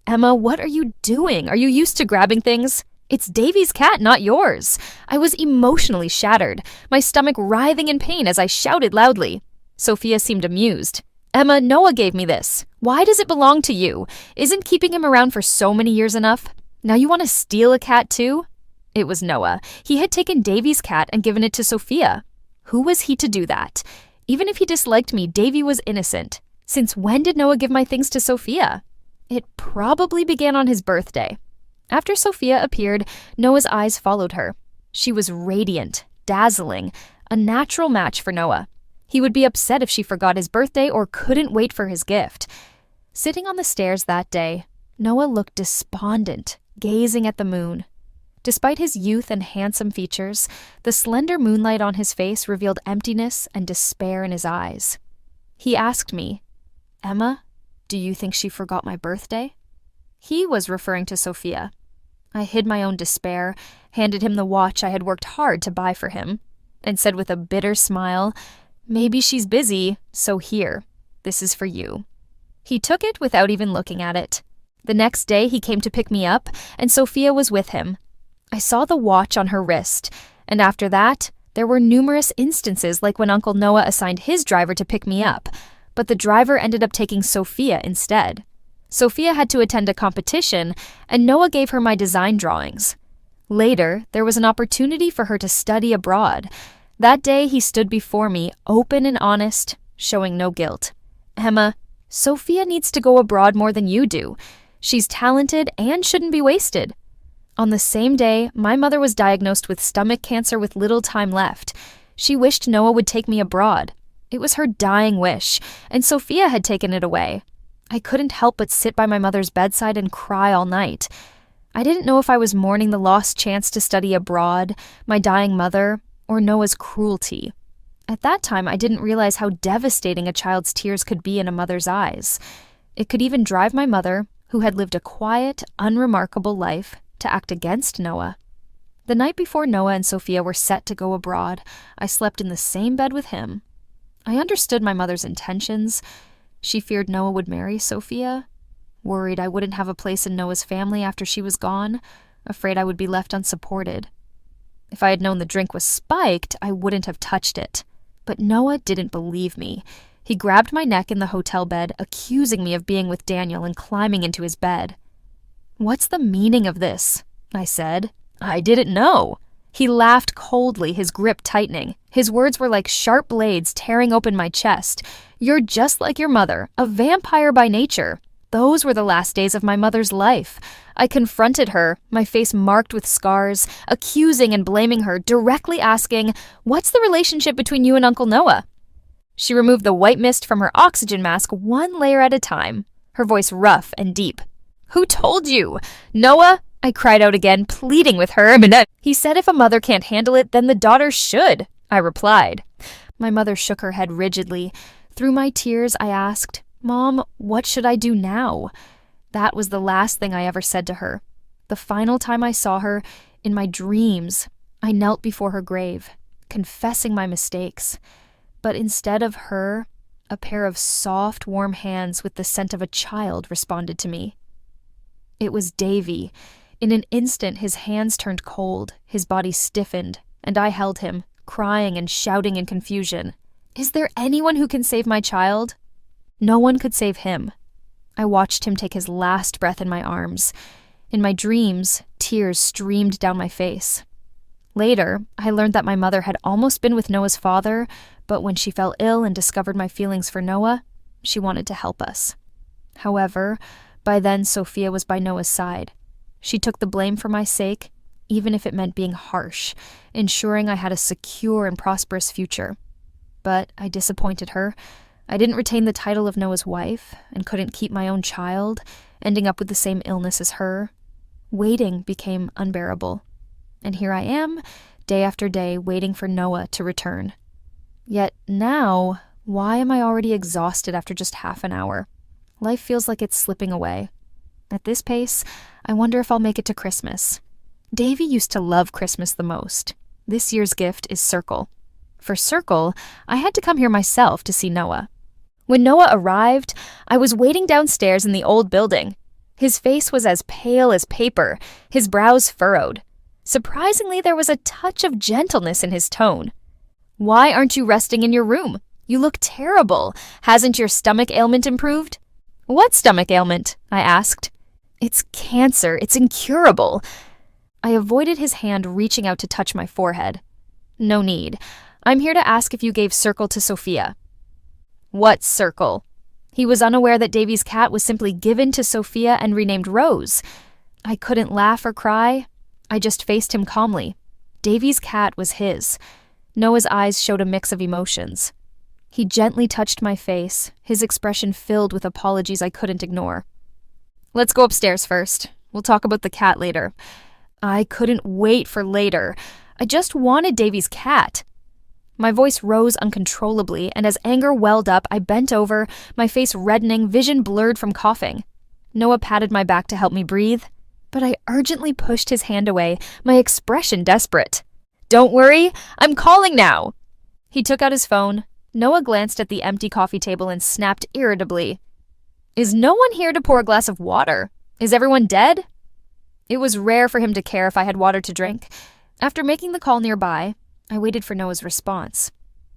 "Emma, what are you doing? Are you used to grabbing things? It's Davy's cat, not yours." I was emotionally shattered, my stomach writhing in pain as I shouted loudly. Sophia seemed amused. "Emma, Noah gave me this. Why does it belong to you? Isn't keeping him around for so many years enough? Now you want to steal a cat too?" It was Noah. He had taken Davy's cat and given it to Sophia. Who was he to do that? Even if he disliked me, Davy was innocent. Since when did Noah give my things to Sophia? It probably began on his birthday. After Sophia appeared, Noah's eyes followed her. She was radiant, dazzling, a natural match for Noah. He would be upset if she forgot his birthday or couldn't wait for his gift. Sitting on the stairs that day, Noah looked despondent, gazing at the moon. Despite his youth and handsome features, the slender moonlight on his face revealed emptiness and despair in his eyes. He asked me, "Emma, do you think she forgot my birthday?" He was referring to Sophia. I hid my own despair, handed him the watch I had worked hard to buy for him, and said with a bitter smile, "Maybe she's busy, so here, this is for you." He took it without even looking at it. The next day he came to pick me up, and Sophia was with him. I saw the watch on her wrist, and after that, there were numerous instances like when Uncle Noah assigned his driver to pick me up, but the driver ended up taking Sophia instead. Sophia had to attend a competition, and Noah gave her my design drawings. Later, there was an opportunity for her to study abroad. That day, he stood before me, open and honest, showing no guilt. "Emma, Sophia needs to go abroad more than you do. She's talented and shouldn't be wasted." On the same day, my mother was diagnosed with stomach cancer with little time left. She wished Noah would take me abroad. It was her dying wish, and Sophia had taken it away. I couldn't help but sit by my mother's bedside and cry all night. I didn't know if I was mourning the lost chance to study abroad, my dying mother, or Noah's cruelty. At that time, I didn't realize how devastating a child's tears could be in a mother's eyes. It could even drive my mother, who had lived a quiet, unremarkable life, to act against Noah. The night before Noah and Sophia were set to go abroad, I slept in the same bed with him. I understood my mother's intentions. She feared Noah would marry Sophia, worried I wouldn't have a place in Noah's family after she was gone, afraid I would be left unsupported. If I had known the drink was spiked, I wouldn't have touched it. But Noah didn't believe me. He grabbed my neck in the hotel bed, accusing me of being with Daniel and climbing into his bed. "What's the meaning of this?" I said. "I didn't know." He laughed coldly, his grip tightening. His words were like sharp blades tearing open my chest. "You're just like your mother, a vampire by nature." Those were the last days of my mother's life. I confronted her, my face marked with scars, accusing and blaming her, directly asking, "What's the relationship between you and Uncle Noah?" She removed the white mist from her oxygen mask one layer at a time, her voice rough and deep. "Who told you? Noah?" I cried out again, pleading with her. "He said if a mother can't handle it, then the daughter should," I replied. My mother shook her head rigidly. Through my tears, I asked, "Mom, what should I do now?" That was the last thing I ever said to her. The final time I saw her, in my dreams, I knelt before her grave, confessing my mistakes. But instead of her, a pair of soft, warm hands with the scent of a child responded to me. It was Davy. In an instant, his hands turned cold, his body stiffened, and I held him, crying and shouting in confusion. "Is there anyone who can save my child?" No one could save him. I watched him take his last breath in my arms. In my dreams, tears streamed down my face. Later, I learned that my mother had almost been with Noah's father, but when she fell ill and discovered my feelings for Noah, she wanted to help us. However, by then Sophia was by Noah's side. She took the blame for my sake, even if it meant being harsh, ensuring I had a secure and prosperous future. But I disappointed her. I didn't retain the title of Noah's wife and couldn't keep my own child, ending up with the same illness as her. Waiting became unbearable. And here I am, day after day, waiting for Noah to return. Yet now, why am I already exhausted after just half an hour? Life feels like it's slipping away. At this pace, I wonder if I'll make it to Christmas. Davy used to love Christmas the most. This year's gift is Circle. For Circle, I had to come here myself to see Noah. When Noah arrived, I was waiting downstairs in the old building. His face was as pale as paper, his brows furrowed. Surprisingly, there was a touch of gentleness in his tone. "Why aren't you resting in your room? You look terrible. Hasn't your stomach ailment improved?" "What stomach ailment?" I asked. "It's cancer. It's incurable." I avoided his hand reaching out to touch my forehead. "No need. I'm here to ask if you gave Circle to Sophia." "What Circle?" He was unaware that Davy's cat was simply given to Sophia and renamed Rose. I couldn't laugh or cry. I just faced him calmly. Davy's cat was his. Noah's eyes showed a mix of emotions. He gently touched my face, his expression filled with apologies I couldn't ignore. "Let's go upstairs first. We'll talk about the cat later." I couldn't wait for later. I just wanted Davy's cat. My voice rose uncontrollably, and as anger welled up, I bent over, my face reddening, vision blurred from coughing. Noah patted my back to help me breathe, but I urgently pushed his hand away, my expression desperate. "Don't worry, I'm calling now." He took out his phone. Noah glanced at the empty coffee table and snapped irritably. "Is no one here to pour a glass of water? Is everyone dead?" It was rare for him to care if I had water to drink. After making the call nearby, I waited for Noah's response.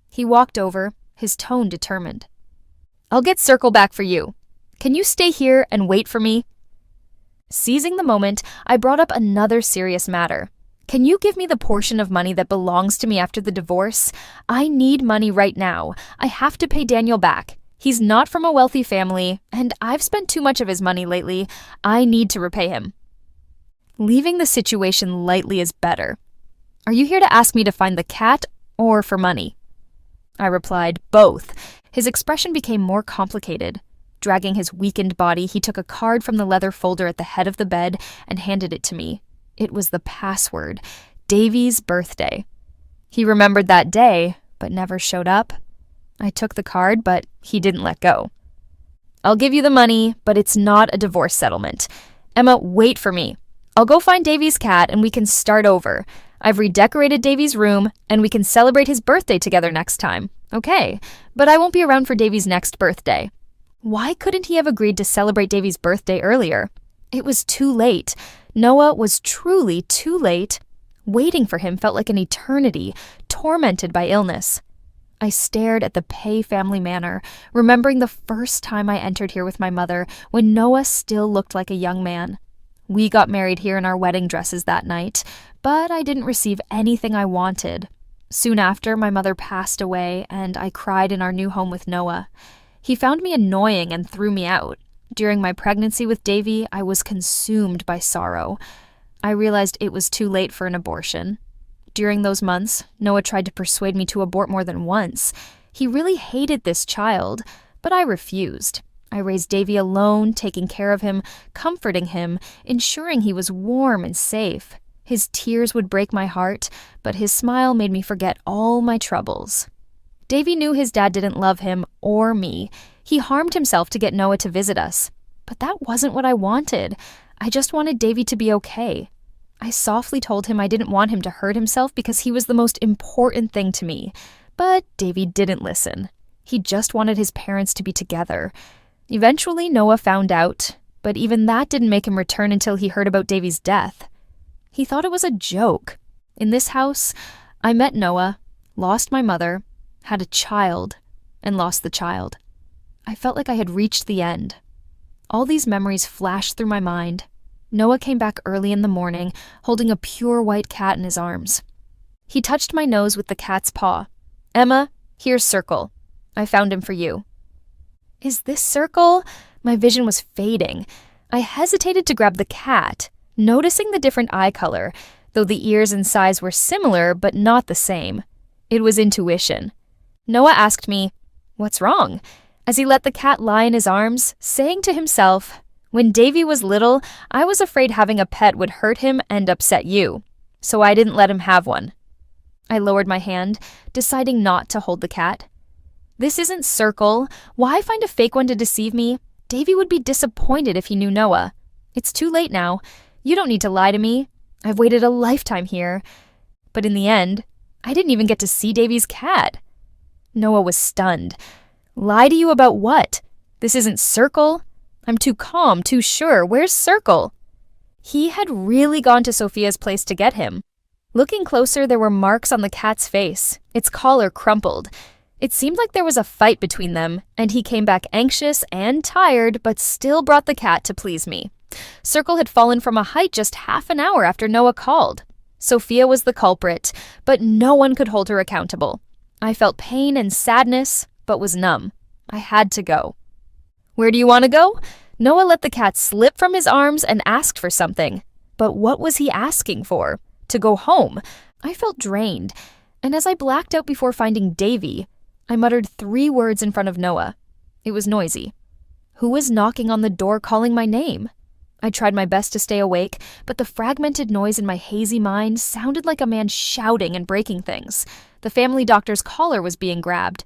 He walked over, his tone determined. "I'll get Circle back for you. Can you stay here and wait for me?" Seizing the moment, I brought up another serious matter. "Can you give me the portion of money that belongs to me after the divorce? I need money right now. I have to pay Daniel back. He's not from a wealthy family, and I've spent too much of his money lately. I need to repay him." Leaving the situation lightly is better. "Are you here to ask me to find the cat or for money?" I replied, "Both." His expression became more complicated. Dragging his weakened body, he took a card from the leather folder at the head of the bed and handed it to me. It was the password, Davy's birthday. He remembered that day, but never showed up. I took the card, but he didn't let go. "I'll give you the money, but it's not a divorce settlement. Emma, wait for me. I'll go find Davy's cat and we can start over. I've redecorated Davy's room and we can celebrate his birthday together next time. Okay, but I won't be around for Davy's next birthday." Why couldn't he have agreed to celebrate Davy's birthday earlier? It was too late. Noah was truly too late. Waiting for him felt like an eternity, tormented by illness. I stared at the Pei family manor, remembering the first time I entered here with my mother, when Noah still looked like a young man. We got married here in our wedding dresses that night, but I didn't receive anything I wanted. Soon after, my mother passed away, and I cried in our new home with Noah. He found me annoying and threw me out. During my pregnancy with Davy, I was consumed by sorrow. I realized it was too late for an abortion. During those months, Noah tried to persuade me to abort more than once. He really hated this child, but I refused. I raised Davy alone, taking care of him, comforting him, ensuring he was warm and safe. His tears would break my heart, but his smile made me forget all my troubles. Davy knew his dad didn't love him or me. He harmed himself to get Noah to visit us. But that wasn't what I wanted. I just wanted Davy to be okay. I softly told him I didn't want him to hurt himself because he was the most important thing to me. But Davy didn't listen. He just wanted his parents to be together. Eventually, Noah found out, but even that didn't make him return until he heard about Davy's death. He thought it was a joke. In this house, I met Noah, lost my mother, had a child, and lost the child. I felt like I had reached the end. All these memories flashed through my mind. Noah came back early in the morning, holding a pure white cat in his arms. He touched my nose with the cat's paw. "Emma, here's Circle. I found him for you." Is this Circle? My vision was fading. I hesitated to grab the cat, noticing the different eye color, though the ears and size were similar but not the same. It was intuition. Noah asked me, "What's wrong?" as he let the cat lie in his arms, saying to himself, "When Davy was little, I was afraid having a pet would hurt him and upset you, so I didn't let him have one." I lowered my hand, deciding not to hold the cat. "This isn't Circle. Why find a fake one to deceive me? Davy would be disappointed if he knew Noah. It's too late now. You don't need to lie to me. I've waited a lifetime here." But in the end, I didn't even get to see Davy's cat. Noah was stunned. "Lie to you about what? This isn't Circle. I'm too calm, too sure. Where's Circle?" He had really gone to Sophia's place to get him. Looking closer, there were marks on the cat's face, its collar crumpled. It seemed like there was a fight between them, and he came back anxious and tired, but still brought the cat to please me. Circle had fallen from a height just half an hour after Noah called. Sophia was the culprit, but no one could hold her accountable. I felt pain and sadness, but was numb. I had to go. "Where do you want to go?" Noah let the cat slip from his arms and asked for something. But what was he asking for? To go home. I felt drained, and as I blacked out before finding Davy, I muttered 3 words in front of Noah. It was noisy. Who was knocking on the door calling my name? I tried my best to stay awake, but the fragmented noise in my hazy mind sounded like a man shouting and breaking things. The family doctor's collar was being grabbed.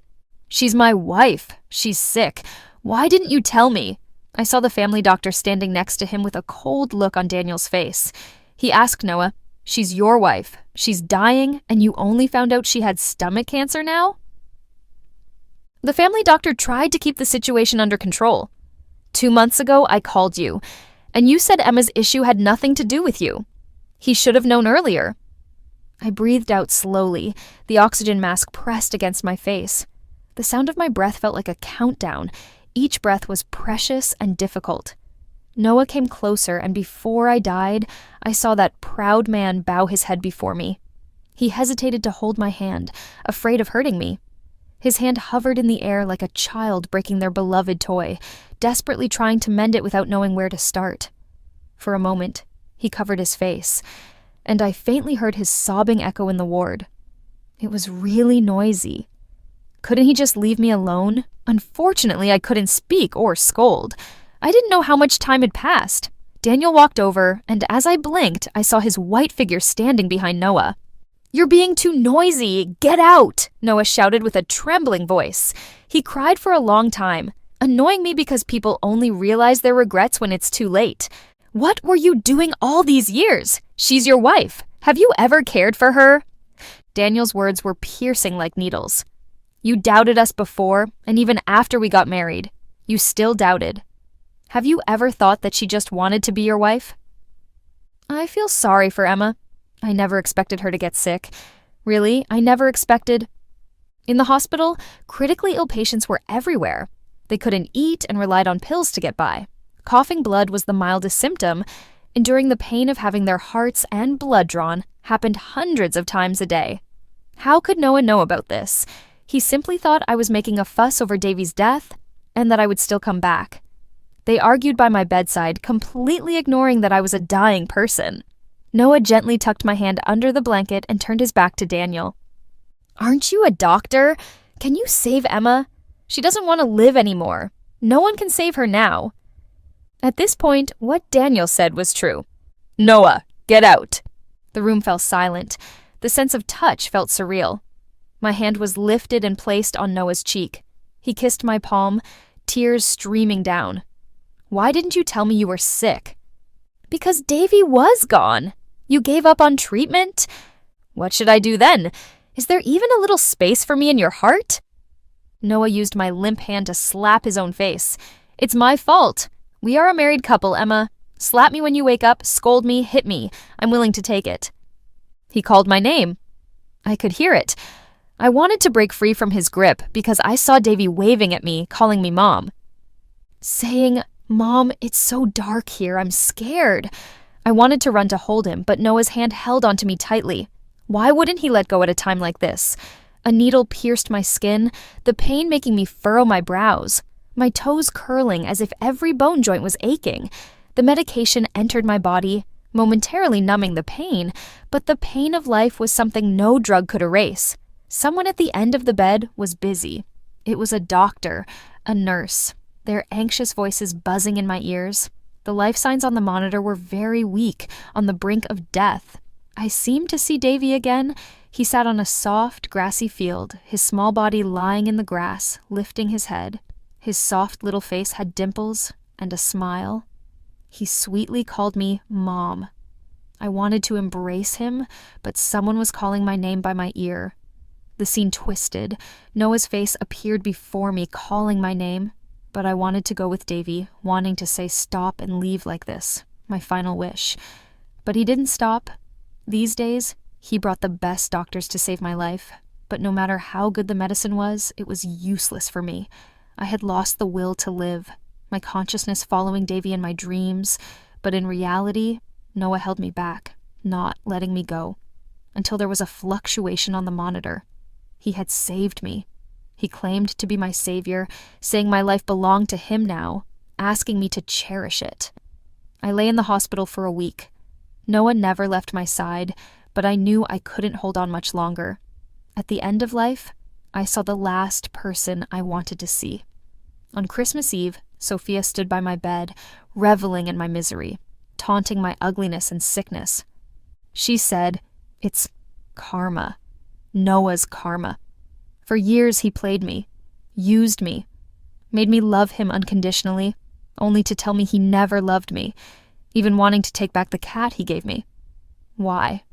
"She's my wife. She's sick. Why didn't you tell me?" I saw the family doctor standing next to him with a cold look on Daniel's face. He asked Noah, "She's your wife. She's dying, and you only found out she had stomach cancer now?" The family doctor tried to keep the situation under control. 2 months ago, I called you, and you said Emma's issue had nothing to do with you. He should have known earlier. I breathed out slowly, the oxygen mask pressed against my face. The sound of my breath felt like a countdown. Each breath was precious and difficult. Noah came closer, and before I died, I saw that proud man bow his head before me. He hesitated to hold my hand, afraid of hurting me. His hand hovered in the air like a child breaking their beloved toy, desperately trying to mend it without knowing where to start. For a moment, he covered his face, and I faintly heard his sobbing echo in the ward. It was really noisy. Couldn't he just leave me alone? Unfortunately, I couldn't speak or scold. I didn't know how much time had passed. Daniel walked over, and as I blinked, I saw his white figure standing behind Noah. "You're being too noisy! Get out!" Noah shouted with a trembling voice. He cried for a long time, annoying me because people only realize their regrets when it's too late. "What were you doing all these years? She's your wife. Have you ever cared for her?" Daniel's words were piercing like needles. "You doubted us before, and even after we got married. You still doubted. Have you ever thought that she just wanted to be your wife?" I feel sorry for Emma. I never expected her to get sick. Really, I never expected... In the hospital, critically ill patients were everywhere. They couldn't eat and relied on pills to get by. Coughing blood was the mildest symptom, enduring the pain of having their hearts and blood drawn happened hundreds of times a day. How could Noah know about this? He simply thought I was making a fuss over Davy's death and that I would still come back. They argued by my bedside, completely ignoring that I was a dying person. Noah gently tucked my hand under the blanket and turned his back to Daniel. "Aren't you a doctor? Can you save Emma? She doesn't want to live anymore. No one can save her now." At this point, what Daniel said was true. "Noah, get out." The room fell silent. The sense of touch felt surreal. My hand was lifted and placed on Noah's cheek. He kissed my palm, tears streaming down. "Why didn't you tell me you were sick?" "Because Davy was gone. You gave up on treatment?" "What should I do then? Is there even a little space for me in your heart?" Noah used my limp hand to slap his own face. "It's my fault. We are a married couple, Emma. Slap me when you wake up, scold me, hit me. I'm willing to take it." He called my name. I could hear it. I wanted to break free from his grip because I saw Davy waving at me, calling me Mom. Saying, "Mom, it's so dark here, I'm scared." I wanted to run to hold him, but Noah's hand held onto me tightly. Why wouldn't he let go at a time like this? A needle pierced my skin, the pain making me furrow my brows, my toes curling as if every bone joint was aching. The medication entered my body, momentarily numbing the pain, but the pain of life was something no drug could erase. Someone at the end of the bed was busy. It was a doctor, a nurse, their anxious voices buzzing in my ears. The life signs on the monitor were very weak, on the brink of death. I seemed to see Davy again. He sat on a soft, grassy field, his small body lying in the grass, lifting his head. His soft little face had dimples and a smile. He sweetly called me Mom. I wanted to embrace him, but someone was calling my name by my ear. The scene twisted. Noah's face appeared before me, calling my name, but I wanted to go with Davy, wanting to say stop and leave like this, my final wish. But he didn't stop. These days, he brought the best doctors to save my life, but no matter how good the medicine was, it was useless for me. I had lost the will to live, my consciousness following Davy in my dreams, but in reality, Noah held me back, not letting me go, until there was a fluctuation on the monitor. He had saved me. He claimed to be my savior, saying my life belonged to him now, asking me to cherish it. I lay in the hospital for a week. Noah never left my side, but I knew I couldn't hold on much longer. At the end of life, I saw the last person I wanted to see. On Christmas Eve, Sophia stood by my bed, reveling in my misery, taunting my ugliness and sickness. She said, "It's karma. Noah's karma. For years he played me, used me, made me love him unconditionally, only to tell me he never loved me, even wanting to take back the cat he gave me. Why?"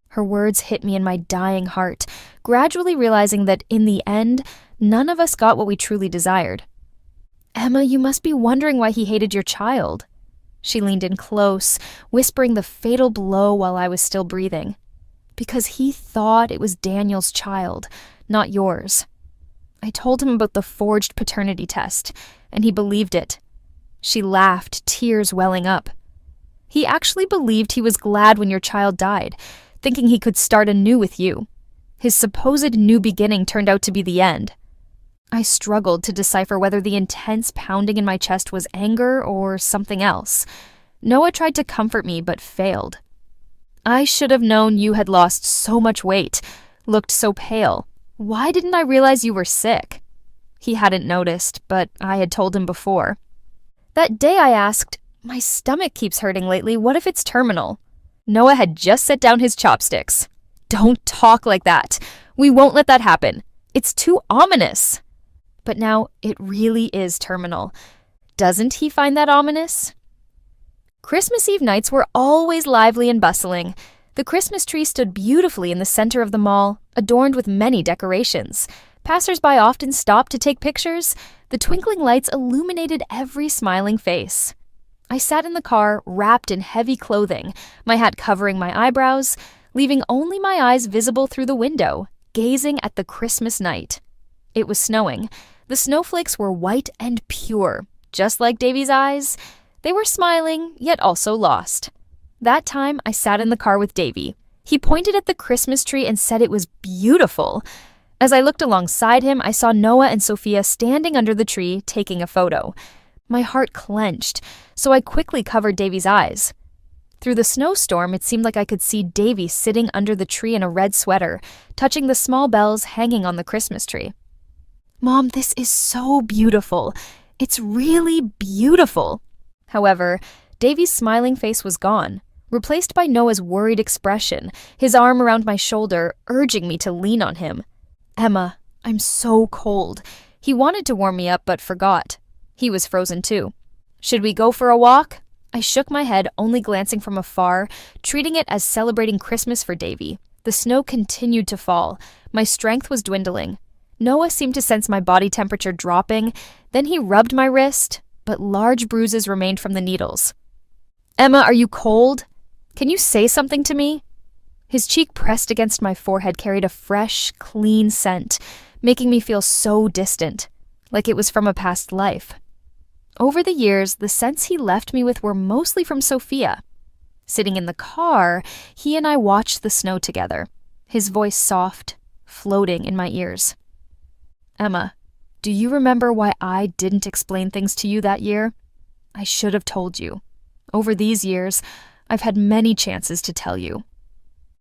Her words hit me in my dying heart, gradually realizing that in the end, none of us got what we truly desired. "Emma, you must be wondering why he hated your child." She leaned in close, whispering the fatal blow while I was still breathing. "Because he thought it was Daniel's child, not yours." I told him about the forged paternity test, and he believed it. She laughed, tears welling up. "He actually believed he was glad when your child died, thinking he could start anew with you. His supposed new beginning turned out to be the end." I struggled to decipher whether the intense pounding in my chest was anger or something else. Noah tried to comfort me, but failed. "I should have known you had lost so much weight, looked so pale. Why didn't I realize you were sick?" He hadn't noticed, but I had told him before. That day I asked, "My stomach keeps hurting lately, what if it's terminal?" Noah had just set down his chopsticks. "Don't talk like that. We won't let that happen. It's too ominous." But now it really is terminal. Doesn't he find that ominous? Christmas Eve nights were always lively and bustling. The Christmas tree stood beautifully in the center of the mall, adorned with many decorations. Passers-by often stopped to take pictures. The twinkling lights illuminated every smiling face. I sat in the car, wrapped in heavy clothing, my hat covering my eyebrows, leaving only my eyes visible through the window, gazing at the Christmas night. It was snowing. The snowflakes were white and pure, just like Davy's eyes. They were smiling, yet also lost. That time, I sat in the car with Davy. He pointed at the Christmas tree and said it was beautiful. As I looked alongside him, I saw Noah and Sophia standing under the tree, taking a photo. My heart clenched, so I quickly covered Davy's eyes. Through the snowstorm, it seemed like I could see Davy sitting under the tree in a red sweater, touching the small bells hanging on the Christmas tree. "Mom, this is so beautiful. It's really beautiful." However, Davy's smiling face was gone, replaced by Noah's worried expression, his arm around my shoulder, urging me to lean on him. "Emma, I'm so cold." He wanted to warm me up but forgot. He was frozen too. "Should we go for a walk?" I shook my head, only glancing from afar, treating it as celebrating Christmas for Davy. The snow continued to fall. My strength was dwindling. Noah seemed to sense my body temperature dropping. Then he rubbed my wrist, but large bruises remained from the needles. "Emma, are you cold? Can you say something to me?" His cheek pressed against my forehead carried a fresh, clean scent, making me feel so distant, like it was from a past life. Over the years, the scents he left me with were mostly from Sophia. Sitting in the car, he and I watched the snow together, his voice soft, floating in my ears. "Emma, do you remember why I didn't explain things to you that year? I should have told you. Over these years, I've had many chances to tell you."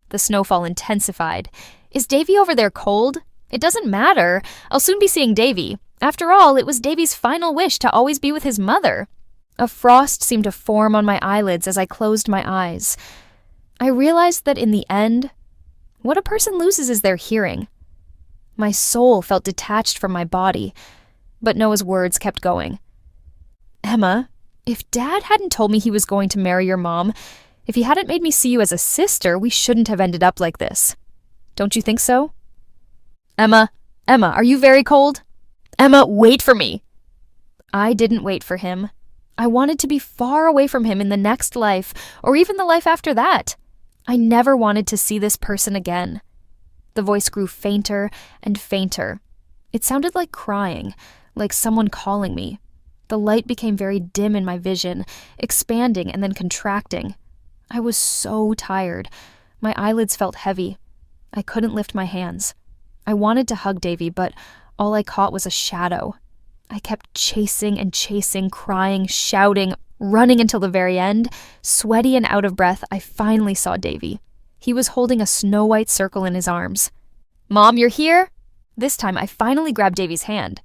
The snowfall intensified. "Is Davy over there cold? It doesn't matter. I'll soon be seeing Davy. After all, it was Davy's final wish to always be with his mother." A frost seemed to form on my eyelids as I closed my eyes. I realized that in the end, what a person loses is their hearing. My soul felt detached from my body, but Noah's words kept going. "Emma, if Dad hadn't told me he was going to marry your mom, if he hadn't made me see you as a sister, we shouldn't have ended up like this. Don't you think so?" Emma, are you very cold? Emma, wait for me." I didn't wait for him. I wanted to be far away from him in the next life, or even the life after that. I never wanted to see this person again. The voice grew fainter and fainter. It sounded like crying, like someone calling me. The light became very dim in my vision, expanding and then contracting. I was so tired. My eyelids felt heavy. I couldn't lift my hands. I wanted to hug Davy, but all I caught was a shadow. I kept chasing and chasing, crying, shouting, running until the very end. Sweaty and out of breath, I finally saw Davy. He was holding a snow-white circle in his arms. "Mom, you're here?" This time, I finally grabbed Davy's hand.